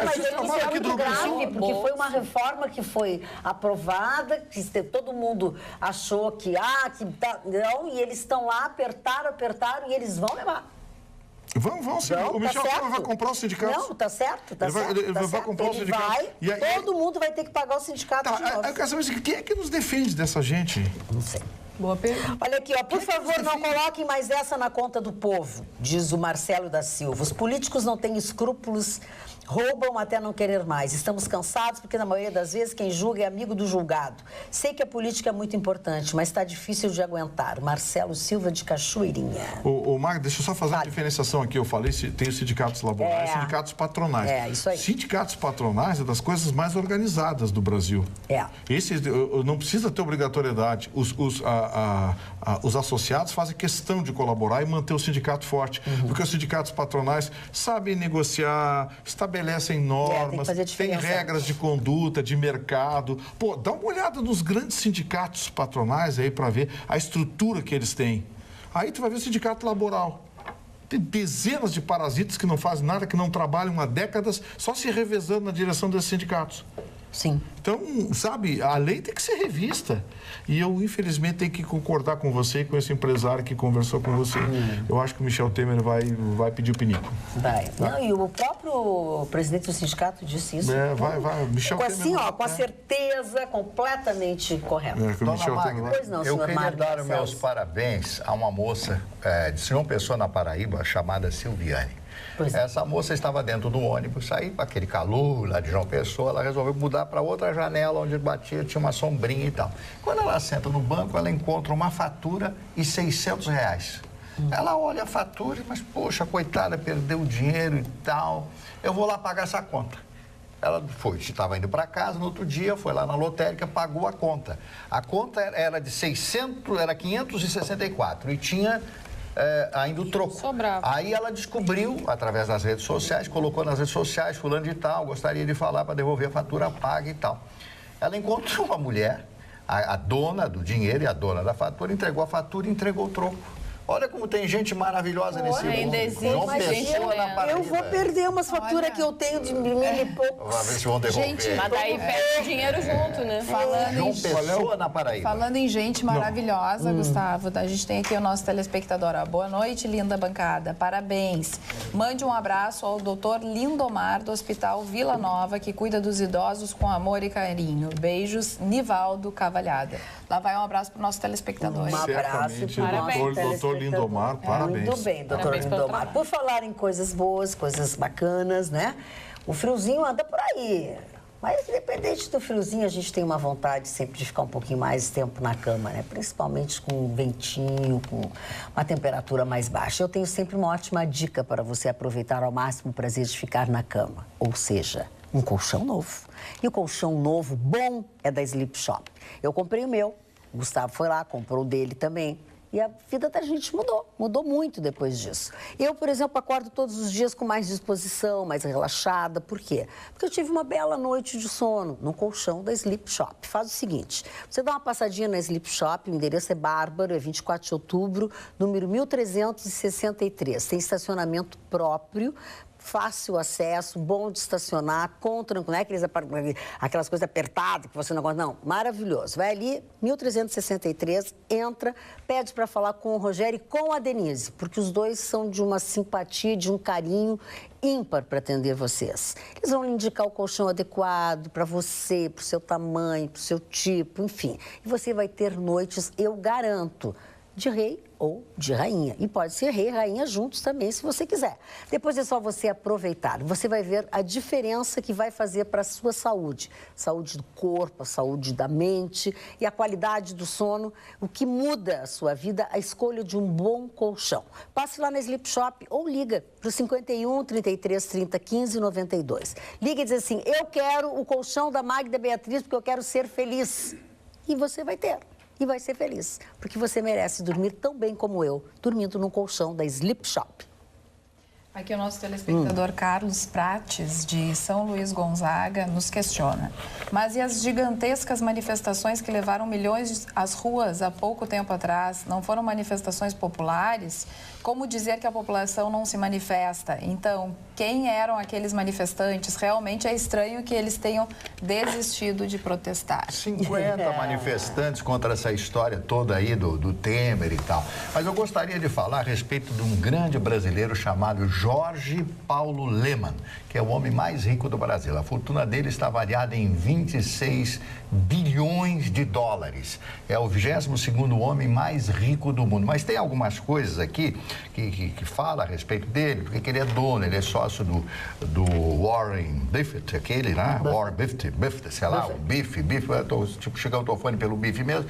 mas isso é muito grave, porque foi uma reforma que foi aprovada, que todo mundo achou que não, e eles estão lá, apertaram e eles vão levar. Vão sim. O Michel Temer vai comprar os sindicatos. Não, tá certo. Ele vai comprar os sindicatos. Todo mundo vai ter que pagar os sindicatos de novo. Eu quero saber quem é que nos defende dessa gente? Não sei. Boa pergunta. Olha aqui, por favor, não coloquem mais essa na conta do povo, diz o Marcelo da Silva. Os políticos não têm escrúpulos, roubam até não querer mais. Estamos cansados porque, na maioria das vezes, quem julga é amigo do julgado. Sei que a política é muito importante, mas está difícil de aguentar. Marcelo Silva, de Cachoeirinha. Magda, deixa eu só fazer uma diferenciação aqui. Eu falei, tem os sindicatos laborais e sindicatos patronais. Isso aí. Sindicatos patronais é das coisas mais organizadas do Brasil. Não precisa ter obrigatoriedade. Os associados fazem questão de colaborar e manter o sindicato forte. Porque os sindicatos patronais sabem negociar, estabelecem normas, têm regras de conduta, de mercado. Pô, dá uma olhada nos grandes sindicatos patronais aí para ver a estrutura que eles têm. Aí tu vai ver o sindicato laboral. Tem dezenas de parasitas que não fazem nada, que não trabalham há décadas, só se revezando na direção desses sindicatos. Sim. Então, sabe, a lei tem que ser revista. E eu, infelizmente, tenho que concordar com você e com esse empresário que conversou com você. Eu acho que o Michel Temer vai pedir o pinico. Vai. Não, e o próprio presidente do sindicato disse isso. Vai. Michel Temer. Assim, com a certeza completamente correta. Dona Magda, pois não, eu queria Mário dar os meus parabéns a uma moça de João Pessoa, na Paraíba, chamada Silviane. Essa moça estava dentro do ônibus, aí para aquele calor lá de João Pessoa, ela resolveu mudar para outra janela onde batia, tinha uma sombrinha e tal. Quando ela senta no banco, ela encontra uma fatura e R$600. Ela olha a fatura, mas poxa, coitada, perdeu o dinheiro e tal, eu vou lá pagar essa conta. Ela estava indo para casa, no outro dia foi lá na lotérica, pagou a conta. A conta era de 564 e tinha... ainda o troco. Sobrava. Aí ela descobriu, através das redes sociais, colocou nas redes sociais, fulano de tal, gostaria de falar para devolver a fatura paga e tal. Ela encontrou uma mulher, a dona do dinheiro e a dona da fatura, entregou a fatura e entregou o troco. Olha como tem gente maravilhosa nesse mundo. Ainda existe Pessoa na Paraíba. Eu vou perder umas faturas que eu tenho de mil e poucos. Vamos ver se vão devolver. Gente, mas daí perde o dinheiro junto, né? João Pessoa na Paraíba. Falando em gente maravilhosa, Gustavo, a gente tem aqui o nosso telespectador. Boa noite, linda bancada. Parabéns. Mande um abraço ao doutor Lindomar, do Hospital Vila Nova, que cuida dos idosos com amor e carinho. Beijos, Nivaldo Cavalhada. Lá vai um abraço para o nosso telespectador. Um abraço para o nosso doutor Lindomar, parabéns. Muito bem, doutor Lindomar. Por falar em coisas boas, coisas bacanas, né? O friozinho anda por aí. Mas, independente do friozinho, a gente tem uma vontade sempre de ficar um pouquinho mais tempo na cama, né? Principalmente com um ventinho, com uma temperatura mais baixa. Eu tenho sempre uma ótima dica para você aproveitar ao máximo o prazer de ficar na cama. Ou seja, um colchão novo. E o colchão novo, bom, é da Sleep Shop. Eu comprei o meu, o Gustavo foi lá, comprou o dele também. E a vida da gente mudou muito depois disso. Eu, por exemplo, acordo todos os dias com mais disposição, mais relaxada. Por quê? Porque eu tive uma bela noite de sono no colchão da Sleep Shop. Faz o seguinte, você dá uma passadinha na Sleep Shop, o endereço é Bárbaro, é 24 de outubro, número 1363. Tem estacionamento próprio, fácil acesso, bom de estacionar, com tranquilo, não é aquelas coisas apertadas que você não gosta, não, maravilhoso. Vai ali, 1363, entra, pede para falar com o Rogério e com a Denise, porque os dois são de uma simpatia, de um carinho ímpar para atender vocês. Eles vão lhe indicar o colchão adequado para você, para o seu tamanho, para o seu tipo, enfim. E você vai ter noites, eu garanto, de rei ou de rainha. E pode ser rei e rainha juntos também, se você quiser. Depois é só você aproveitar. Você vai ver a diferença que vai fazer para a sua saúde. Saúde do corpo, a saúde da mente e a qualidade do sono. O que muda a sua vida, a escolha de um bom colchão. Passe lá na Sleep Shop ou liga para o 51 33 30 15 92. Liga e diz assim, eu quero o colchão da Magda Beatriz porque eu quero ser feliz. e você vai ter. E vai ser feliz, porque você merece dormir tão bem como eu, dormindo num colchão da Sleep Shop. Aqui o nosso telespectador Carlos Prates, de São Luís Gonzaga, nos questiona. Mas e as gigantescas manifestações que levaram milhões às ruas há pouco tempo atrás? Não foram manifestações populares? Como dizer que a população não se manifesta? Então, quem eram aqueles manifestantes? Realmente é estranho que eles tenham desistido de protestar. 50 manifestantes contra essa história toda aí do Temer e tal. Mas eu gostaria de falar a respeito de um grande brasileiro chamado Jorge Paulo Lemann, que é o homem mais rico do Brasil. A fortuna dele está avaliada em 26 bilhões de dólares. É o 22º homem mais rico do mundo. Mas tem algumas coisas aqui que fala a respeito dele, porque ele é dono, ele é sócio do Warren Buffett, aquele, né? Warren Buffett, sei lá, o Bife, tipo, chega o telefone pelo Bife mesmo.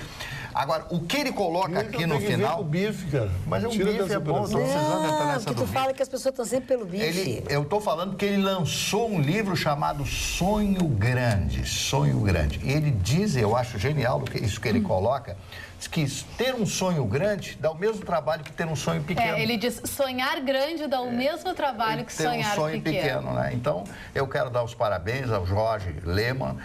Agora, o que ele coloca aqui no final... o bife, cara. Mas o bife é bom, estou precisando entrar nessa do bife. Tu fala que as pessoas estão sempre pelo bife. Eu estou falando que ele lançou um livro chamado Sonho Grande. Sonho Grande. Ele diz, eu acho genial isso que ele coloca, que ter um sonho grande dá o mesmo trabalho que ter um sonho pequeno. Ele diz, sonhar grande dá o mesmo trabalho que sonhar pequeno. Ter um sonho pequeno, né? Então, eu quero dar os parabéns ao Jorge Lemann,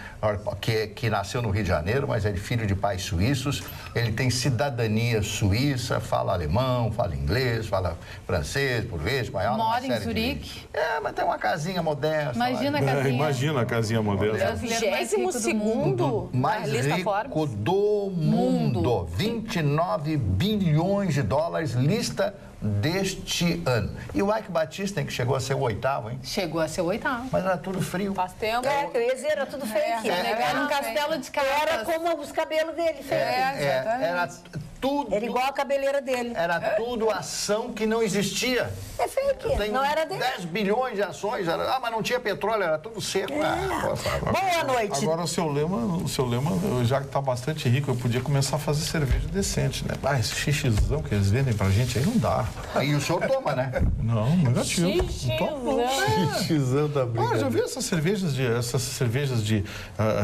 que nasceu no Rio de Janeiro, mas é filho de pais suíços. Ele tem cidadania suíça, fala alemão, fala inglês, fala francês, português, espanhol. Mora em Zurique. Mas tem uma casinha modesta. Imagina a casinha. Imagina a casinha modesta. É o 22º mais rico do mundo. 29 bilhões de dólares, lista deste ano. E o Ike Batista, que chegou a ser o 8º, hein? Chegou a ser o 8º. Mas era tudo frio. Faz tempo. Eu ia dizer, era tudo fake. Era um castelo de cartas. Era como os cabelos dele, fake. Era tudo... Era igual a cabeleira dele. Era tudo ação que não existia. É fake, não era dele. 10 bilhões de ações. Mas não tinha petróleo, era tudo seco. Boa noite. Agora o seu Lemann, já que está bastante rico, eu podia começar a fazer cerveja decente, né? Esse xixizão que eles vendem pra gente aí não dá. Aí o senhor toma, né? Não, negativo. Xixizão da briga. Já viu essas cervejas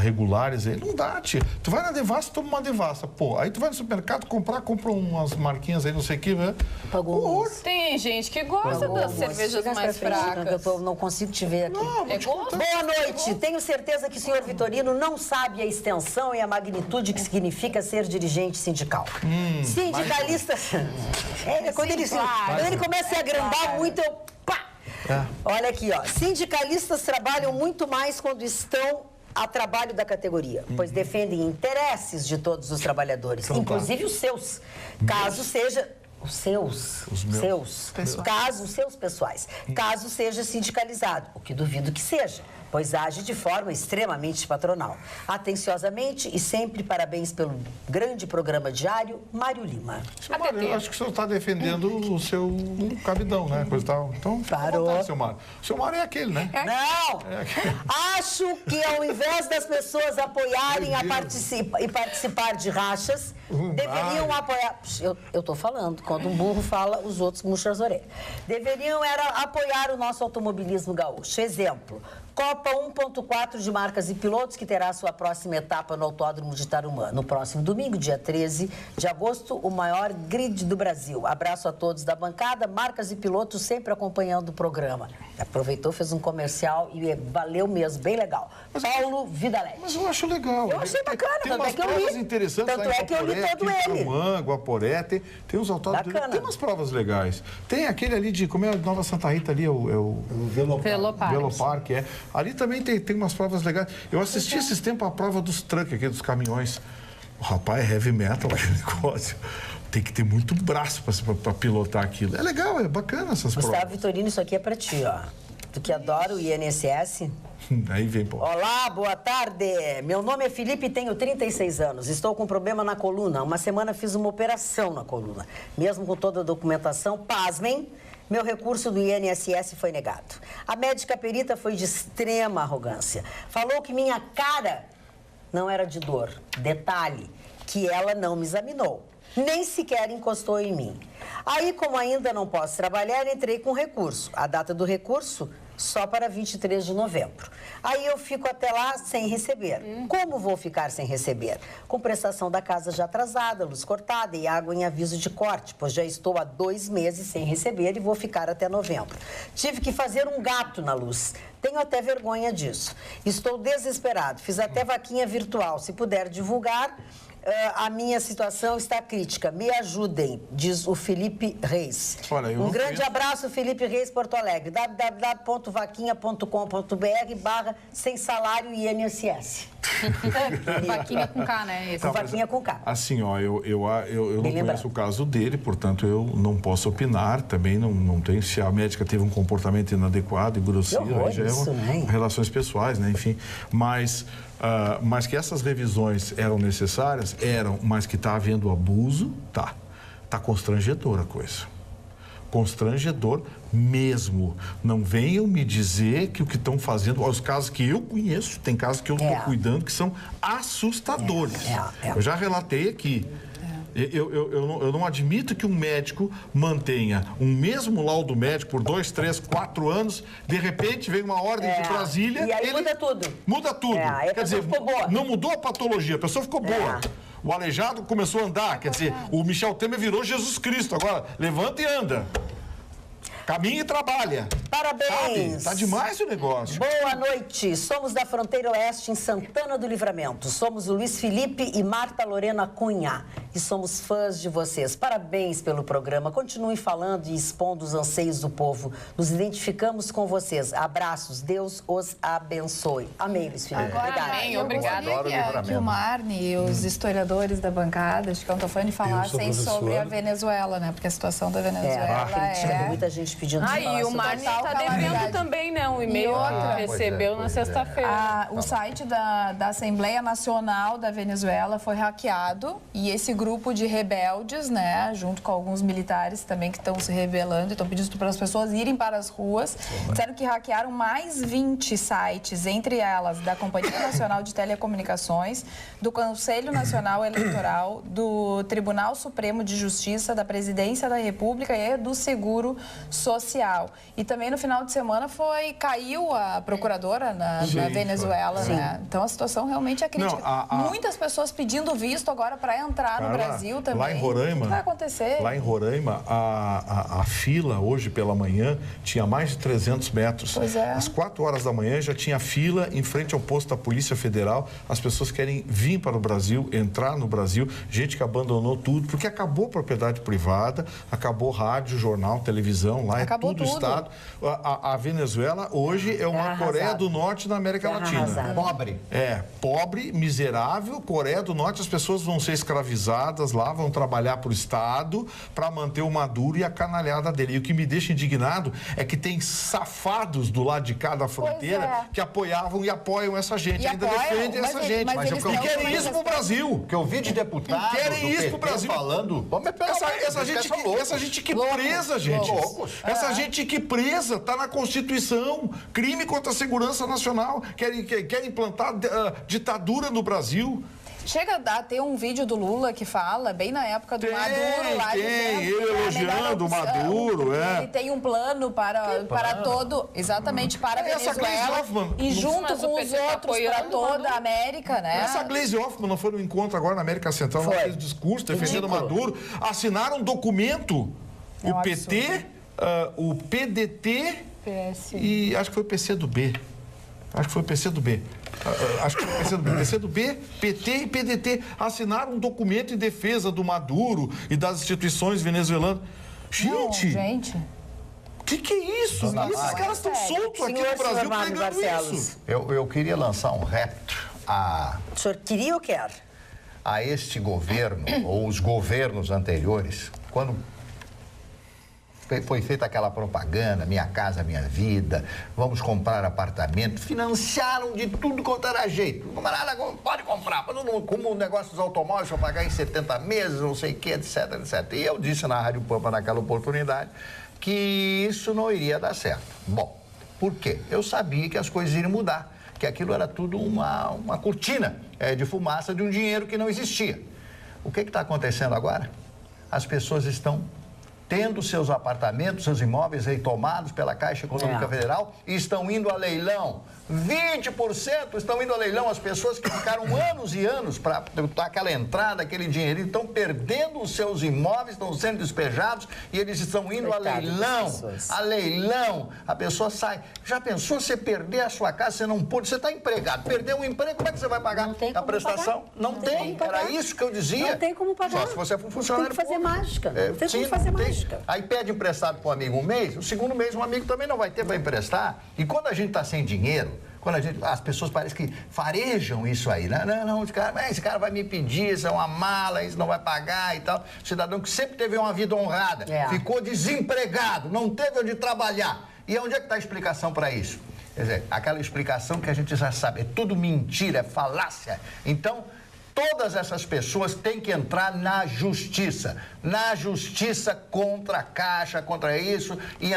regulares aí? Não dá, tia. Tu vai na Devassa, toma uma Devassa. Pô, aí tu vai no supermercado compra umas marquinhas aí, não sei o que, né? Pagou. Tem gente que gosta das cervejas mais fracas. Eu não consigo te ver aqui. Boa noite. Tenho certeza que o senhor Vitorino não sabe a extensão e a magnitude que significa ser dirigente sindical. Sindicalista... Quando ele começa a se agrandar muito, eu... Pá! Olha aqui, ó. Sindicalistas trabalham muito mais quando estão a trabalho da categoria, pois defendem interesses de todos os trabalhadores, inclusive os seus, caso seja... Os seus pessoais, caso seja sindicalizado, o que duvido que seja, pois age de forma extremamente patronal. Atenciosamente e sempre parabéns pelo grande programa diário, Mário Lima. Mário, eu acho que o senhor está defendendo o seu cabidão, né? Coisa tal. Então, parou. Seu Mário. O seu Mário é aquele, né? Não! Acho que ao invés das pessoas apoiarem e participar de rachas, deveriam apoiar... Eu estou falando, quando um burro fala, os outros murcham as orelhas. Deveriam apoiar o nosso automobilismo gaúcho. Exemplo, Copa 1.4 de marcas e pilotos, que terá sua próxima etapa no Autódromo de Tarumã. No próximo domingo, dia 13 de agosto, o maior grid do Brasil. Abraço a todos da bancada, marcas e pilotos sempre acompanhando o programa. Aproveitou, fez um comercial e valeu mesmo, bem legal. Paulo Vidalete. Mas eu acho legal. Eu achei bacana, tem umas provas interessantes. Tanto é que eu li todo ele. Tarumã, Guaporé, tem uns autódromos. Tem umas provas legais. Tem aquele ali de, como é a Nova Santa Rita ali, o Velopar, que é. Ali também tem umas provas legais. Eu assisti esses tempos a prova dos trucks aqui, dos caminhões. O rapaz é heavy metal, aquele negócio. Tem que ter muito braço para pilotar aquilo. É legal, é bacana essas provas. Gustavo Vitorino, isso aqui é para ti, ó. Tu que adora o INSS. Aí vem, pô. Olá, boa tarde. Meu nome é Felipe e tenho 36 anos. Estou com problema na coluna. Uma semana fiz uma operação na coluna. Mesmo com toda a documentação, pasmem, meu recurso do INSS foi negado. A médica perita foi de extrema arrogância. Falou que minha cara não era de dor. Detalhe, que ela não me examinou. Nem sequer encostou em mim. Aí, como ainda não posso trabalhar, entrei com recurso. A data do recurso só para 23 de novembro. Aí eu fico até lá sem receber. Como vou ficar sem receber? Com prestação da casa já atrasada, luz cortada e água em aviso de corte, pois já estou há 2 meses sem receber e vou ficar até novembro. Tive que fazer um gato na luz. Tenho até vergonha disso. Estou desesperado. Fiz até vaquinha virtual. Se puder divulgar, a minha situação está crítica. Me ajudem, diz o Felipe Reis. Olha, um grande abraço, Felipe Reis, Porto Alegre. www.vaquinha.com.br /sem salário INSS. Vaquinha com K, né? Tá, vaquinha com K. Assim, ó, eu não conheço o caso dele, portanto, eu não posso opinar. Também não tenho. Se a médica teve um comportamento inadequado e grosseiro, aí já relações pessoais, né? Enfim, mas que essas revisões eram necessárias, mas que está havendo abuso, tá constrangedora a coisa. Constrangedor mesmo. Não venham me dizer que o que estão fazendo, os casos que eu conheço, tem casos que eu estou cuidando que são assustadores. Eu já relatei aqui. Eu não admito que um médico mantenha um mesmo laudo médico por 2, 3, 4 anos, de repente vem uma ordem de Brasília... E aí muda tudo. Muda tudo. Quer dizer, não mudou a patologia, a pessoa ficou boa. O aleijado começou a andar, quer dizer, o Michel Temer virou Jesus Cristo. Agora, levanta e anda. Caminha e trabalha. Parabéns. Tá demais o negócio. Boa noite. Somos da Fronteira Oeste, em Santana do Livramento. Somos o Luiz Felipe e Marta Lorena Cunha. E somos fãs de vocês. Parabéns pelo programa. Continuem falando e expondo os anseios do povo. Nos identificamos com vocês. Abraços. Deus os abençoe. Amém, Luiz Felipe. Obrigada. Eu gostaria que o Marne e os historiadores da bancada de Cantofani falassem sobre a Venezuela, né? Porque a situação da Venezuela muita gente pedindo e o Marne está devendo também, né? Um e-mail que recebeu na sexta-feira. O site da Assembleia Nacional da Venezuela foi hackeado e esse grupo de rebeldes, né, junto com alguns militares também que estão se rebelando e estão pedindo para as pessoas irem para as ruas, disseram que hackearam mais 20 sites, entre elas da Companhia Nacional de Telecomunicações, do Conselho Nacional Eleitoral, do Tribunal Supremo de Justiça, da Presidência da República e do Seguro Social. E também no final de semana caiu a procuradora na Venezuela, né? Então a situação realmente é crítica. Muitas pessoas pedindo visto agora para entrar no Brasil também. Lá em Roraima, o que vai acontecer? Lá em Roraima, a fila hoje pela manhã tinha mais de 300 metros. Pois é. Às 4 horas da manhã já tinha fila em frente ao posto da Polícia Federal. As pessoas querem vir para o Brasil, entrar no Brasil. Gente que abandonou tudo, porque acabou a propriedade privada, acabou rádio, jornal, televisão, lá acabou tudo Estado. A Venezuela hoje é uma Coreia do Norte na América Latina. Pobre. Pobre, miserável. Coreia do Norte, as pessoas vão ser escravizadas lá, vão trabalhar para o Estado para manter o Maduro e a canalhada dele. E o que me deixa indignado é que tem safados do lado de cá da fronteira que apoiavam e apoiam essa gente, ainda defendem essa gente. Mas querem isso pro Brasil. Que eu vi de deputados querem isso pro Brasil falando. Essa gente que presa, gente. Essa gente que presa está na Constituição. Crime contra a segurança nacional. Querem implantar ditadura no Brasil. Chega a ter um vídeo do Lula que fala, bem na época do Maduro, lá ele elogiando o Maduro, Ele tem um plano para todo, exatamente, para a Venezuela e junto com os outros para toda a América, né? Essa Gleisi Hoffmann não foi no encontro agora na América Central, não fez discurso defendendo o Maduro, assinaram um documento, o PT, o PDT e acho que foi o PCdoB. Acho que foi o PCdoB. PCdoB, PT e PDT assinaram um documento em defesa do Maduro e das instituições venezuelanas. Gente! O que é isso? Esses caras estão soltos aqui no Brasil pregando isso. Eu queria lançar um reto a... O senhor queria ou quer? A este governo, ou os governos anteriores, quando foi feita aquela propaganda, Minha Casa Minha Vida, vamos comprar apartamento, financiaram de tudo quanto era jeito. Camarada, pode comprar, como o negócio dos automóveis, para pagar em 70 meses, não sei o que, etc, etc. E eu disse na Rádio Pampa naquela oportunidade que isso não iria dar certo. Bom, por quê? Eu sabia que as coisas iriam mudar, que aquilo era tudo uma cortina de fumaça de um dinheiro que não existia. O que está acontecendo agora? As pessoas estão tendo seus apartamentos, seus imóveis aí tomados pela Caixa Econômica Federal e estão indo a leilão. 20% estão indo a leilão. As pessoas que ficaram anos e anos para dar aquela entrada, aquele dinheirinho, estão perdendo os seus imóveis, estão sendo despejados e eles estão indo a leilão. A leilão. A pessoa sai. Já pensou você perder a sua casa, você não pôde, você está empregado. Perdeu o emprego, como é que você vai pagar a prestação? Não tem. Era isso que eu dizia. Não tem como pagar. Só se você for funcionário. Tem que fazer mágica. Tem como fazer mágica. Aí pede emprestado para um amigo um mês, o segundo mês um amigo também não vai ter para emprestar. E quando a gente está sem dinheiro, as pessoas parecem que farejam isso aí, né? Não, esse cara vai me pedir, isso é uma mala, isso não vai pagar e tal. Cidadão que sempre teve uma vida honrada, ficou desempregado, não teve onde trabalhar. E onde é que está a explicação para isso? Quer dizer, aquela explicação que a gente já sabe, é tudo mentira, é falácia. Então, todas essas pessoas têm que entrar na justiça contra a Caixa, contra isso, e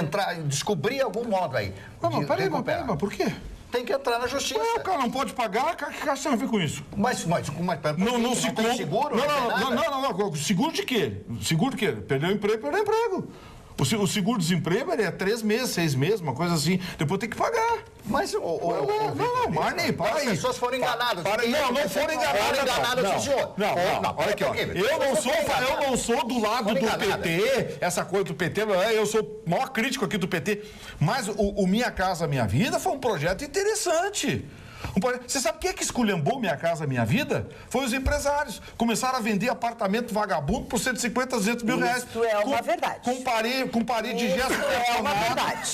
descobrir algum modo aí. Não, peraí, mas por quê? Tem que entrar na justiça. O cara não pode pagar, o que a Caixa tem a ver com isso? Mas não se tem seguro? Não. Seguro de quê? Seguro de quê? Perdeu o emprego, perdeu o emprego. O seguro-desemprego é 3 meses, 6 meses, uma coisa assim. Depois tem que pagar. Mas Marney, para aí. As pessoas foram enganadas. Não foram enganadas, senhor. Não, olha aqui, ó. Eu não sou do lado do PT, essa coisa do PT, eu sou o maior crítico aqui do PT. Mas o Minha Casa Minha Vida foi um projeto interessante. Você sabe quem é que esculhambou Minha Casa Minha Vida? Foi os empresários. Começaram a vender apartamento vagabundo por 150, 200 mil reais. Isso é uma verdade. Com parede de gesso. É uma verdade.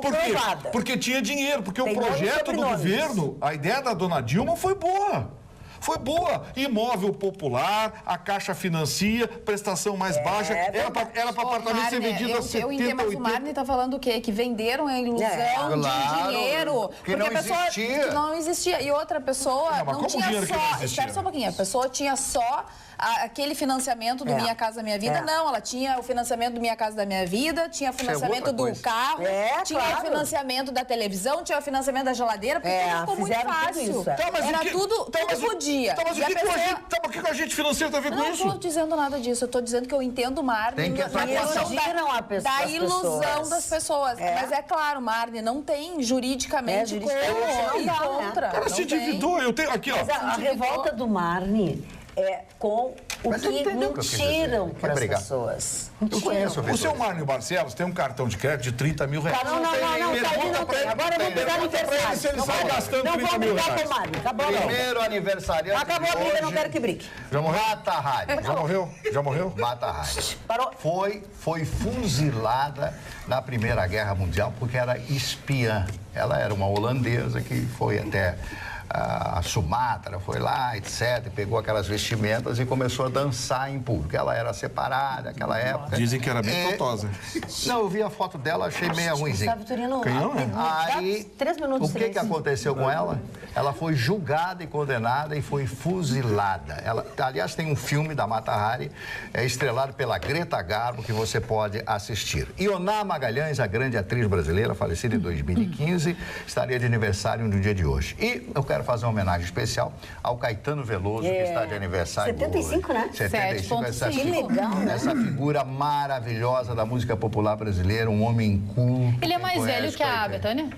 Por quê? Porque tinha dinheiro. Porque o projeto do governo, a ideia da dona Dilma foi boa. Foi boa. Imóvel popular, a Caixa financia, prestação mais baixa. Era para apartamento ser vendido a 70, 80. Eu entendo, mas o Marne está falando o quê? Que venderam a ilusão de dinheiro. Que não existia. Que não existia. E outra pessoa não tinha só... Espera só um pouquinho. A pessoa tinha só aquele financiamento do Minha Casa Minha Vida. Não, ela tinha o financiamento do Minha Casa da Minha Vida, tinha o financiamento do carro, tinha o financiamento da televisão, tinha o financiamento da geladeira, porque tudo ficou muito fácil. Era tudo podia. Mas o que a gente financeiro tem a ver com isso? Não estou dizendo nada disso. Eu estou dizendo que eu entendo o Marne da ilusão das pessoas. Mas é claro, Marne, não tem juridicamente como ir contra. Cara, se endividou. Eu tenho aqui, ó. Mas a revolta do Marne é com o que mentiram para as pessoas. Eu conheço o seu Marne Barcelos tem um cartão de crédito de 30 mil reais. Não, não tem. Agora eu vou pegar aniversário. Se ele sai gastando 30 mil reais. Não vou brigar com o Marne. Acabou a briga. Primeiro aniversariante. Acabou a briga, não quero que brigue. Já morreu? Mata Hari. Já morreu? Mata Hari. Parou. Foi fuzilada na Primeira Guerra Mundial porque era espiã. Ela era uma holandesa que foi até a Sumatra, foi lá, etc., pegou aquelas vestimentas e começou a dançar em público. Ela era separada naquela época. Dizem que era bem totosa. Não, eu vi a foto dela, achei meio ruimzinha. Aí, 3 minutos. o que aconteceu com ela? Ela foi julgada e condenada e foi fuzilada. Aliás, tem um filme da Mata Hari, estrelado pela Greta Garbo, que você pode assistir. Ioná Magalhães, a grande atriz brasileira, falecida em 2015, estaria de aniversário no dia de hoje. E eu quero fazer uma homenagem especial ao Caetano Veloso, que está de aniversário 75, hoje. Né? 75, que legal, né? Essa figura maravilhosa da música popular brasileira, um homem culto. Ele é mais velho que a Bethânia?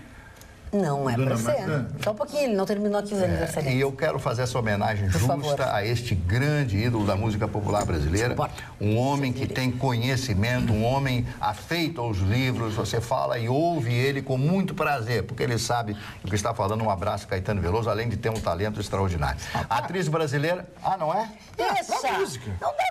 Não é pra ser. Só um pouquinho, ele não terminou aqui os aniversários. E eu quero fazer essa homenagem justa a este grande ídolo da música popular brasileira. Um homem que tem conhecimento, um homem afeito aos livros. Você fala e ouve ele com muito prazer, porque ele sabe o que está falando. Um abraço, Caetano Veloso, além de ter um talento extraordinário. Atriz brasileira... Ah, não é? Deixa. música. Não dá.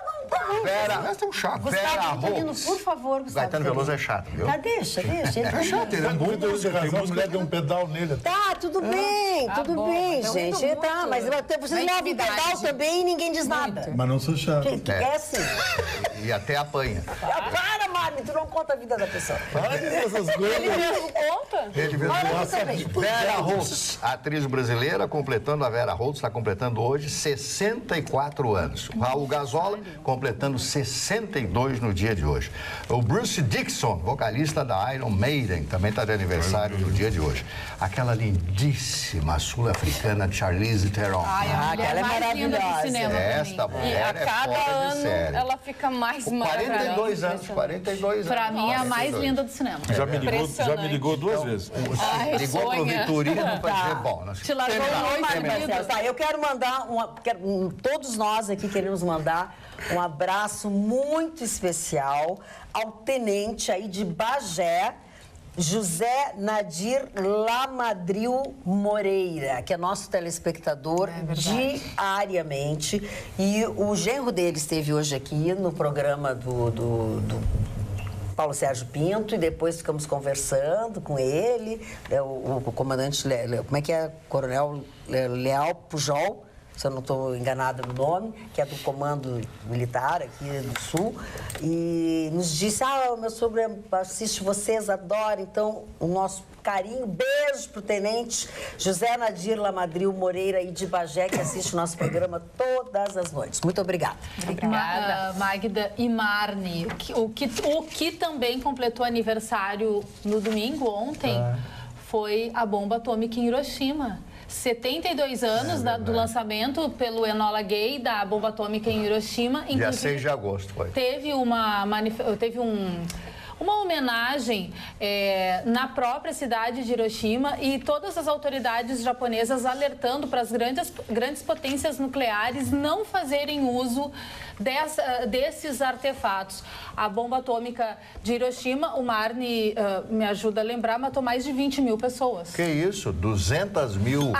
Vera, é um chato. Gustavo Vitorino, por favor, Gustavo. Caetano Veloso é chato, viu? Tá, deixa. É chato, ele é bom. A mulher deu um pedal nele. Tá, tudo bem, gente. Tá, mas vocês movem pedal também e ninguém diz nada. Mas não sou chato. É assim. E até apanha. Para, Mário. sabe, tu não conta a vida da pessoa. Ele mesmo conta. Ele mesmo conta. Vera Holtz, atriz brasileira, completando, a Vera Holtz está completando hoje 64 anos. Raul Gazola, completando 62 no dia de hoje. O Bruce Dickinson, vocalista da Iron Maiden, também está de aniversário no dia de hoje. Aquela lindíssima sul-africana Charlize Theron. Ela é maravilhosa. Esta mulher a cada ano ela fica mais maravilhosa. 42 anos. Pra mim é a mais linda do cinema. Já me ligou 2 vezes. Ligou pro Vitorino para dizer, bom, nós Te largou muito. Tá, eu quero mandar, todos nós aqui queremos mandar um abraço muito especial ao tenente aí de Bagé, José Nadir Lamadril Moreira, que é nosso telespectador diariamente. E o genro dele esteve hoje aqui no programa do Paulo Sérgio Pinto, e depois ficamos conversando com ele, o comandante, como é que é? Coronel Leal Pujol, se eu não estou enganada no nome, que é do Comando Militar aqui do Sul, e nos disse, o meu sogro assiste vocês, adora, então o nosso carinho, beijo pro tenente José Nadir Lamadril Moreira e de Bagé, que assiste o nosso programa todas as noites. Muito obrigada. Obrigada. Magda e Marne, o que também completou aniversário no domingo, ontem, foi a bomba atômica em Hiroshima. 72 anos do lançamento pelo Enola Gay da bomba atômica em Hiroshima. Dia 6 de agosto foi. Teve uma homenagem na própria cidade de Hiroshima, e todas as autoridades japonesas alertando para as grandes potências nucleares não fazerem uso desses artefatos. A bomba atômica de Hiroshima, o Marne me ajuda a lembrar, matou mais de 20 mil pessoas. Que isso? 200 mil?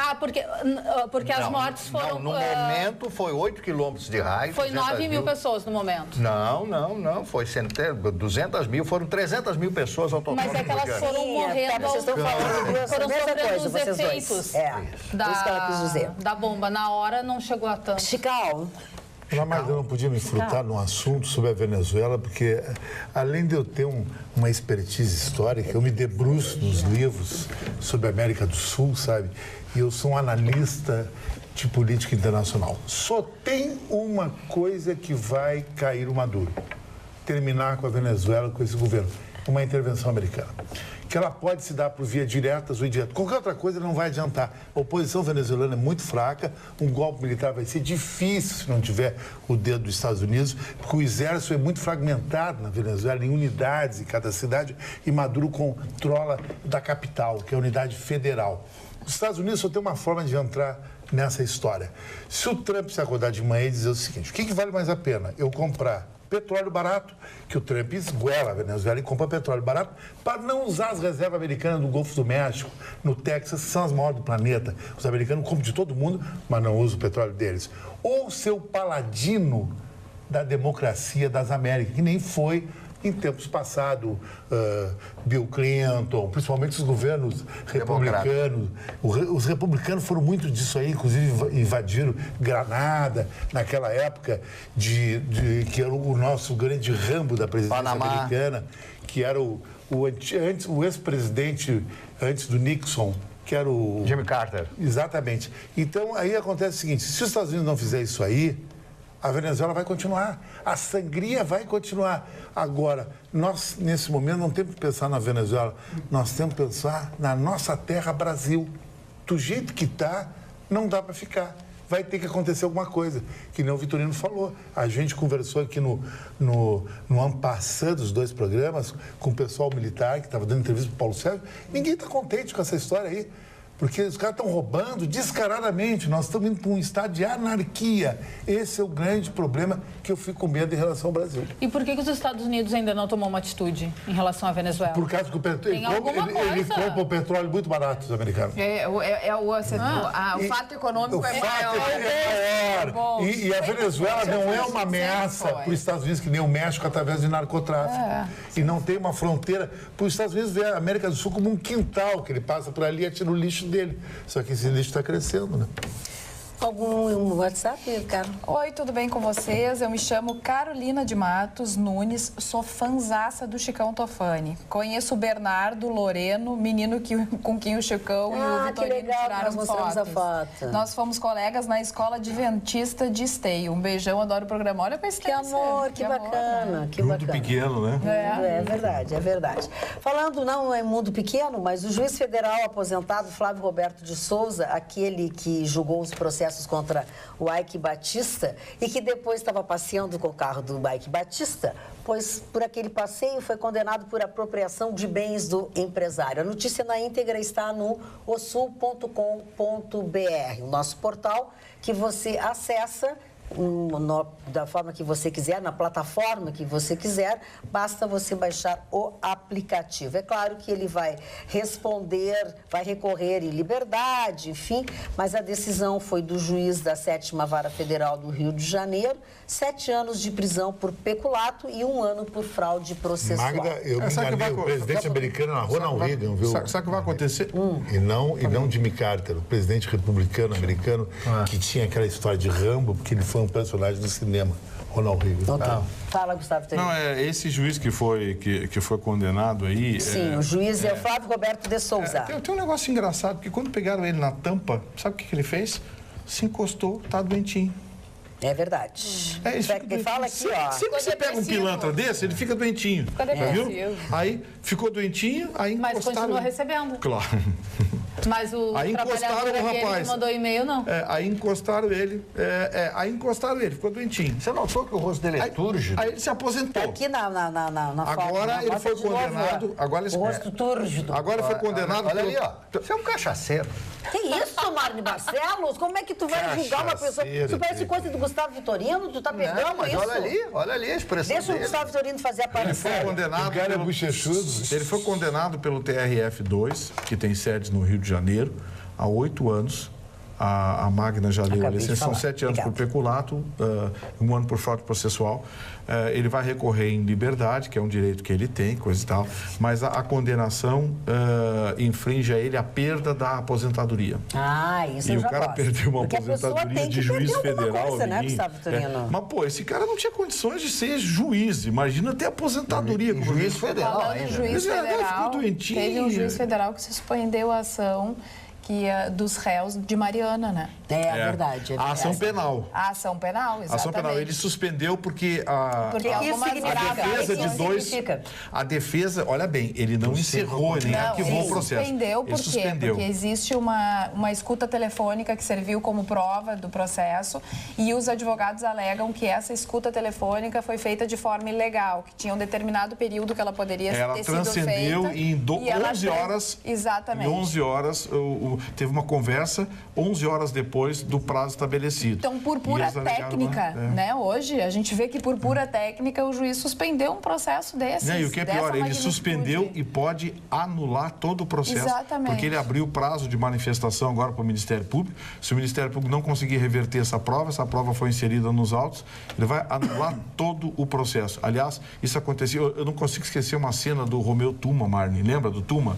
Porque as mortes foram... No momento foi 8 quilômetros de raio. Foi 9 mil pessoas no momento. Não. Foi 200 mil, foram 300 mil pessoas ao total. Mas é que elas foram morrendo... Vocês estão falando foram sofrendo os vocês efeitos dois. Isso que ela quis dizer. Da bomba. Na hora não chegou a tanto. Chical. Mas eu não podia me frutar num assunto sobre a Venezuela, porque além de eu ter uma expertise histórica, eu me debruço nos livros sobre a América do Sul, sabe? E eu sou um analista de política internacional. Só tem uma coisa que vai cair o Maduro: terminar com a Venezuela, com esse governo. Uma intervenção americana. Que ela pode se dar por via diretas ou indireta. Qualquer outra coisa não vai adiantar. A oposição venezuelana é muito fraca, um golpe militar vai ser difícil se não tiver o dedo dos Estados Unidos, porque o exército é muito fragmentado na Venezuela, em unidades em cada cidade, e Maduro controla da capital, que é a unidade federal. Os Estados Unidos só tem uma forma de entrar nessa história. Se o Trump se acordar de manhã e dizer o seguinte: o que vale mais a pena? Eu comprar petróleo barato, que o Trump esguela a Venezuela e compra petróleo barato, para não usar as reservas americanas do Golfo do México, no Texas, que são as maiores do planeta. Os americanos compram de todo mundo, mas não usam o petróleo deles. Ou ser o paladino da democracia das Américas, que nem foi em tempos passados, Bill Clinton, principalmente os governos republicanos. Os republicanos foram muito disso aí, inclusive invadiram Granada, naquela época, que era o nosso grande Rambo da presidência americana, que era o ex-presidente antes do Nixon, que era o... Jimmy Carter. Exatamente. Então, aí acontece o seguinte: se os Estados Unidos não fizerem isso aí, a Venezuela vai continuar, a sangria vai continuar. Agora, nós, nesse momento, não temos que pensar na Venezuela, nós temos que pensar na nossa terra, Brasil. Do jeito que está, não dá para ficar. Vai ter que acontecer alguma coisa, que nem o Vitorino falou. A gente conversou aqui no ano passado, dos 2 programas, com o pessoal militar que estava dando entrevista para o Paulo Sérgio. Ninguém está contente com essa história aí. Porque os caras estão roubando descaradamente. Nós estamos indo para um estado de anarquia. Esse é o grande problema que eu fico com medo em relação ao Brasil. E por que os Estados Unidos ainda não tomou uma atitude em relação à Venezuela? Por causa que ele compra o petróleo muito barato, os americanos. O fato econômico é maior. E a Venezuela não é uma ameaça para os Estados Unidos, que nem o México, através de narcotráfico. E não tem uma fronteira. Para os Estados Unidos ver a América do Sul como um quintal, que ele passa por ali e atira o lixo dele. Só que esse lixo está crescendo, né? Algum WhatsApp, Carol? Oi, tudo bem com vocês? Eu me chamo Carolina de Matos Nunes, sou fanzaça do Chicão Tofani. Conheço o Bernardo Loreno, menino com quem o Chicão e o Vitorino tiraram fotos. A foto. Nós fomos colegas na Escola Adventista de Esteio. Um beijão, adoro o programa. Olha a coincidência. Que amor, que bacana. Né? Que mundo bacana. pequeno, né? É verdade, é verdade. Falando não em mundo pequeno, mas o juiz federal aposentado Flávio Roberto de Souza, aquele que julgou os processos contra o Ike Batista e que depois estava passeando com o carro do Ike Batista, pois por aquele passeio foi condenado por apropriação de bens do empresário. A notícia na íntegra está no osul.com.br, o nosso portal que você acessa da forma que você quiser, na plataforma que você quiser, basta você baixar o aplicativo. É claro que ele vai responder, vai recorrer em liberdade, enfim, mas a decisão foi do juiz da 7ª Vara Federal do Rio de Janeiro, 7 anos de prisão por peculato e 1 ano por fraude processual. Magda, eu me enganei, o presidente americano era Ronald Reagan, viu? Sabe o que vai acontecer? E não Jimmy Carter, o presidente republicano americano que tinha aquela história de Rambo, porque ele foi um personagem do cinema, Ronald Reagan. Okay. Fala, Gustavo Terino. Não, é esse juiz que foi condenado aí... Sim, o juiz é o Flávio Roberto de Souza. Tem um negócio engraçado, porque quando pegaram ele na tampa, sabe o que ele fez? Se encostou, tá doentinho. É verdade. É isso. Quem fala aqui, ó. Sempre que você pega um pilantra desse, ele fica doentinho. Fica depressivo. Viu? Aí ficou doentinho, aí Mas encostaram... continua recebendo. Claro. Mas o Aí encostaram trabalhador o aquele rapaz. que mandou e-mail, não. Aí encostaram ele. Ficou doentinho. Você notou que o rosto dele é túrgido? Aí ele se aposentou. Tá aqui na foto. Agora ele foi condenado. Agora ele O rosto túrgido. Agora ele foi condenado. Olha ali, ó. Você é um cachaceiro. Que isso, Marne Barcelos? Como é que tu vai julgar uma pessoa? Isso parece coisa do Gustavo Vitorino, tu tá pegando Não, mas isso. olha ali a expressão Deixa o dele. Gustavo Vitorino fazer a Ele foi aparição. condenado. O cara é bochechudo. Ele foi condenado pelo TRF2, que tem sede no Rio de Janeiro, a 8 anos. A Magna já leu a Acabei de licença, são falar. 7 anos Obrigada. por peculato, 1 ano por fraude processual. Ele vai recorrer em liberdade, que é um direito que ele tem, coisa e tal, mas a condenação infringe a ele a perda da aposentadoria. Isso E eu o já cara gosto. perdeu uma Porque a pessoa aposentadoria tem de que juiz perder alguma federal. coisa, né, amiguinho? Gustavo Vitorino? Mas, pô, esse cara não tinha condições de ser juiz. Imagina ter aposentadoria. como Juiz federal Falando em ainda. juiz Mas agora federal, ficou doentinho. teve um juiz federal que suspendeu a ação dos réus de Mariana, né? É verdade. A ação penal. A ação penal, exatamente. A ação penal. Ele suspendeu porque Porque O que isso algumas significa? defesa O que de isso dois. significa? A defesa, olha bem, ele não encerrou nem Não, arquivou ele o processo. suspendeu, por Ele quê? suspendeu. Porque existe uma escuta telefônica que serviu como prova do processo e os advogados alegam que essa escuta telefônica foi feita de forma ilegal, que tinha um determinado período que ela poderia Ela ter sido transcendeu feita. e em e ela 11 horas. Exatamente. Em 11 horas, teve uma conversa, 11 horas depois do prazo estabelecido. Então, por E pura eles alegaram técnica, lá, né? Hoje, a gente vê que por pura técnica o juiz suspendeu um processo desses. Né, e o que é dessa pior, ele magnitude. suspendeu e pode anular todo o processo. Exatamente. Porque ele abriu o prazo de manifestação agora para o Ministério Público. Se o Ministério Público não conseguir reverter essa prova foi inserida nos autos, ele vai anular todo o processo. Aliás, isso aconteceu, eu não consigo esquecer uma cena do Romeu Tuma, Marne, lembra do Tuma?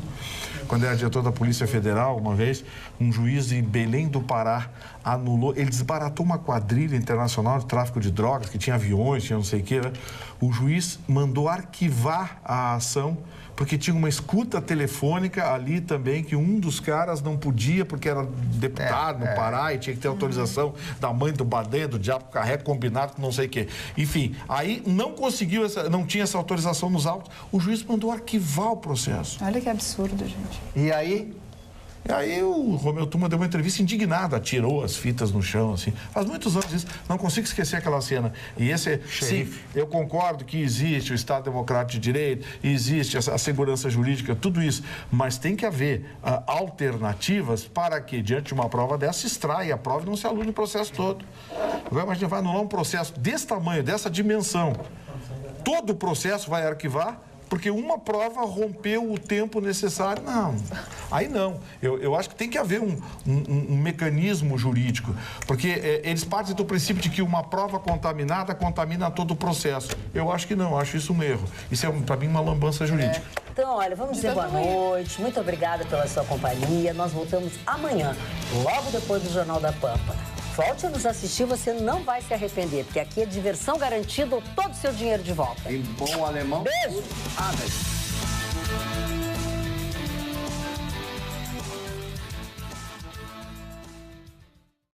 Quando era diretor da Polícia Federal, uma vez, um juiz de Belém do Pará anulou, ele desbaratou uma quadrilha internacional de tráfico de drogas, que tinha aviões, tinha não sei o quê, né? O juiz mandou arquivar a ação, porque tinha uma escuta telefônica ali também, que um dos caras não podia, porque era deputado no Pará e tinha que ter autorização da mãe do Badê, do diabo carrega, combinado com não sei o quê. Enfim, aí não conseguiu, não tinha essa autorização nos autos, o juiz mandou arquivar o processo. Olha que absurdo, gente. E aí? E aí o Romeu Tuma deu uma entrevista indignada, atirou as fitas no chão, assim. Faz muitos anos isso, não consigo esquecer aquela cena. E sim, eu concordo que existe o Estado Democrático de Direito, existe a segurança jurídica, tudo isso, mas tem que haver alternativas para que, diante de uma prova dessa, extraia a prova e não se anule o processo todo. Agora, imagina, vai anular um processo desse tamanho, dessa dimensão. Todo o processo vai arquivar, porque uma prova rompeu o tempo necessário. Não, aí não. Eu acho que tem que haver um mecanismo jurídico, porque eles partem do princípio de que uma prova contaminada contamina todo o processo. Eu acho que não, eu acho isso um erro. Isso é, para mim, uma lambança jurídica. Então, olha, vamos dizer boa noite. Muito obrigada pela sua companhia. Nós voltamos amanhã, logo depois do Jornal da Pampa. Volte a nos assistir, você não vai se arrepender, porque aqui é diversão garantida ou todo o seu dinheiro de volta. Em bom alemão. Beijo! Adeus.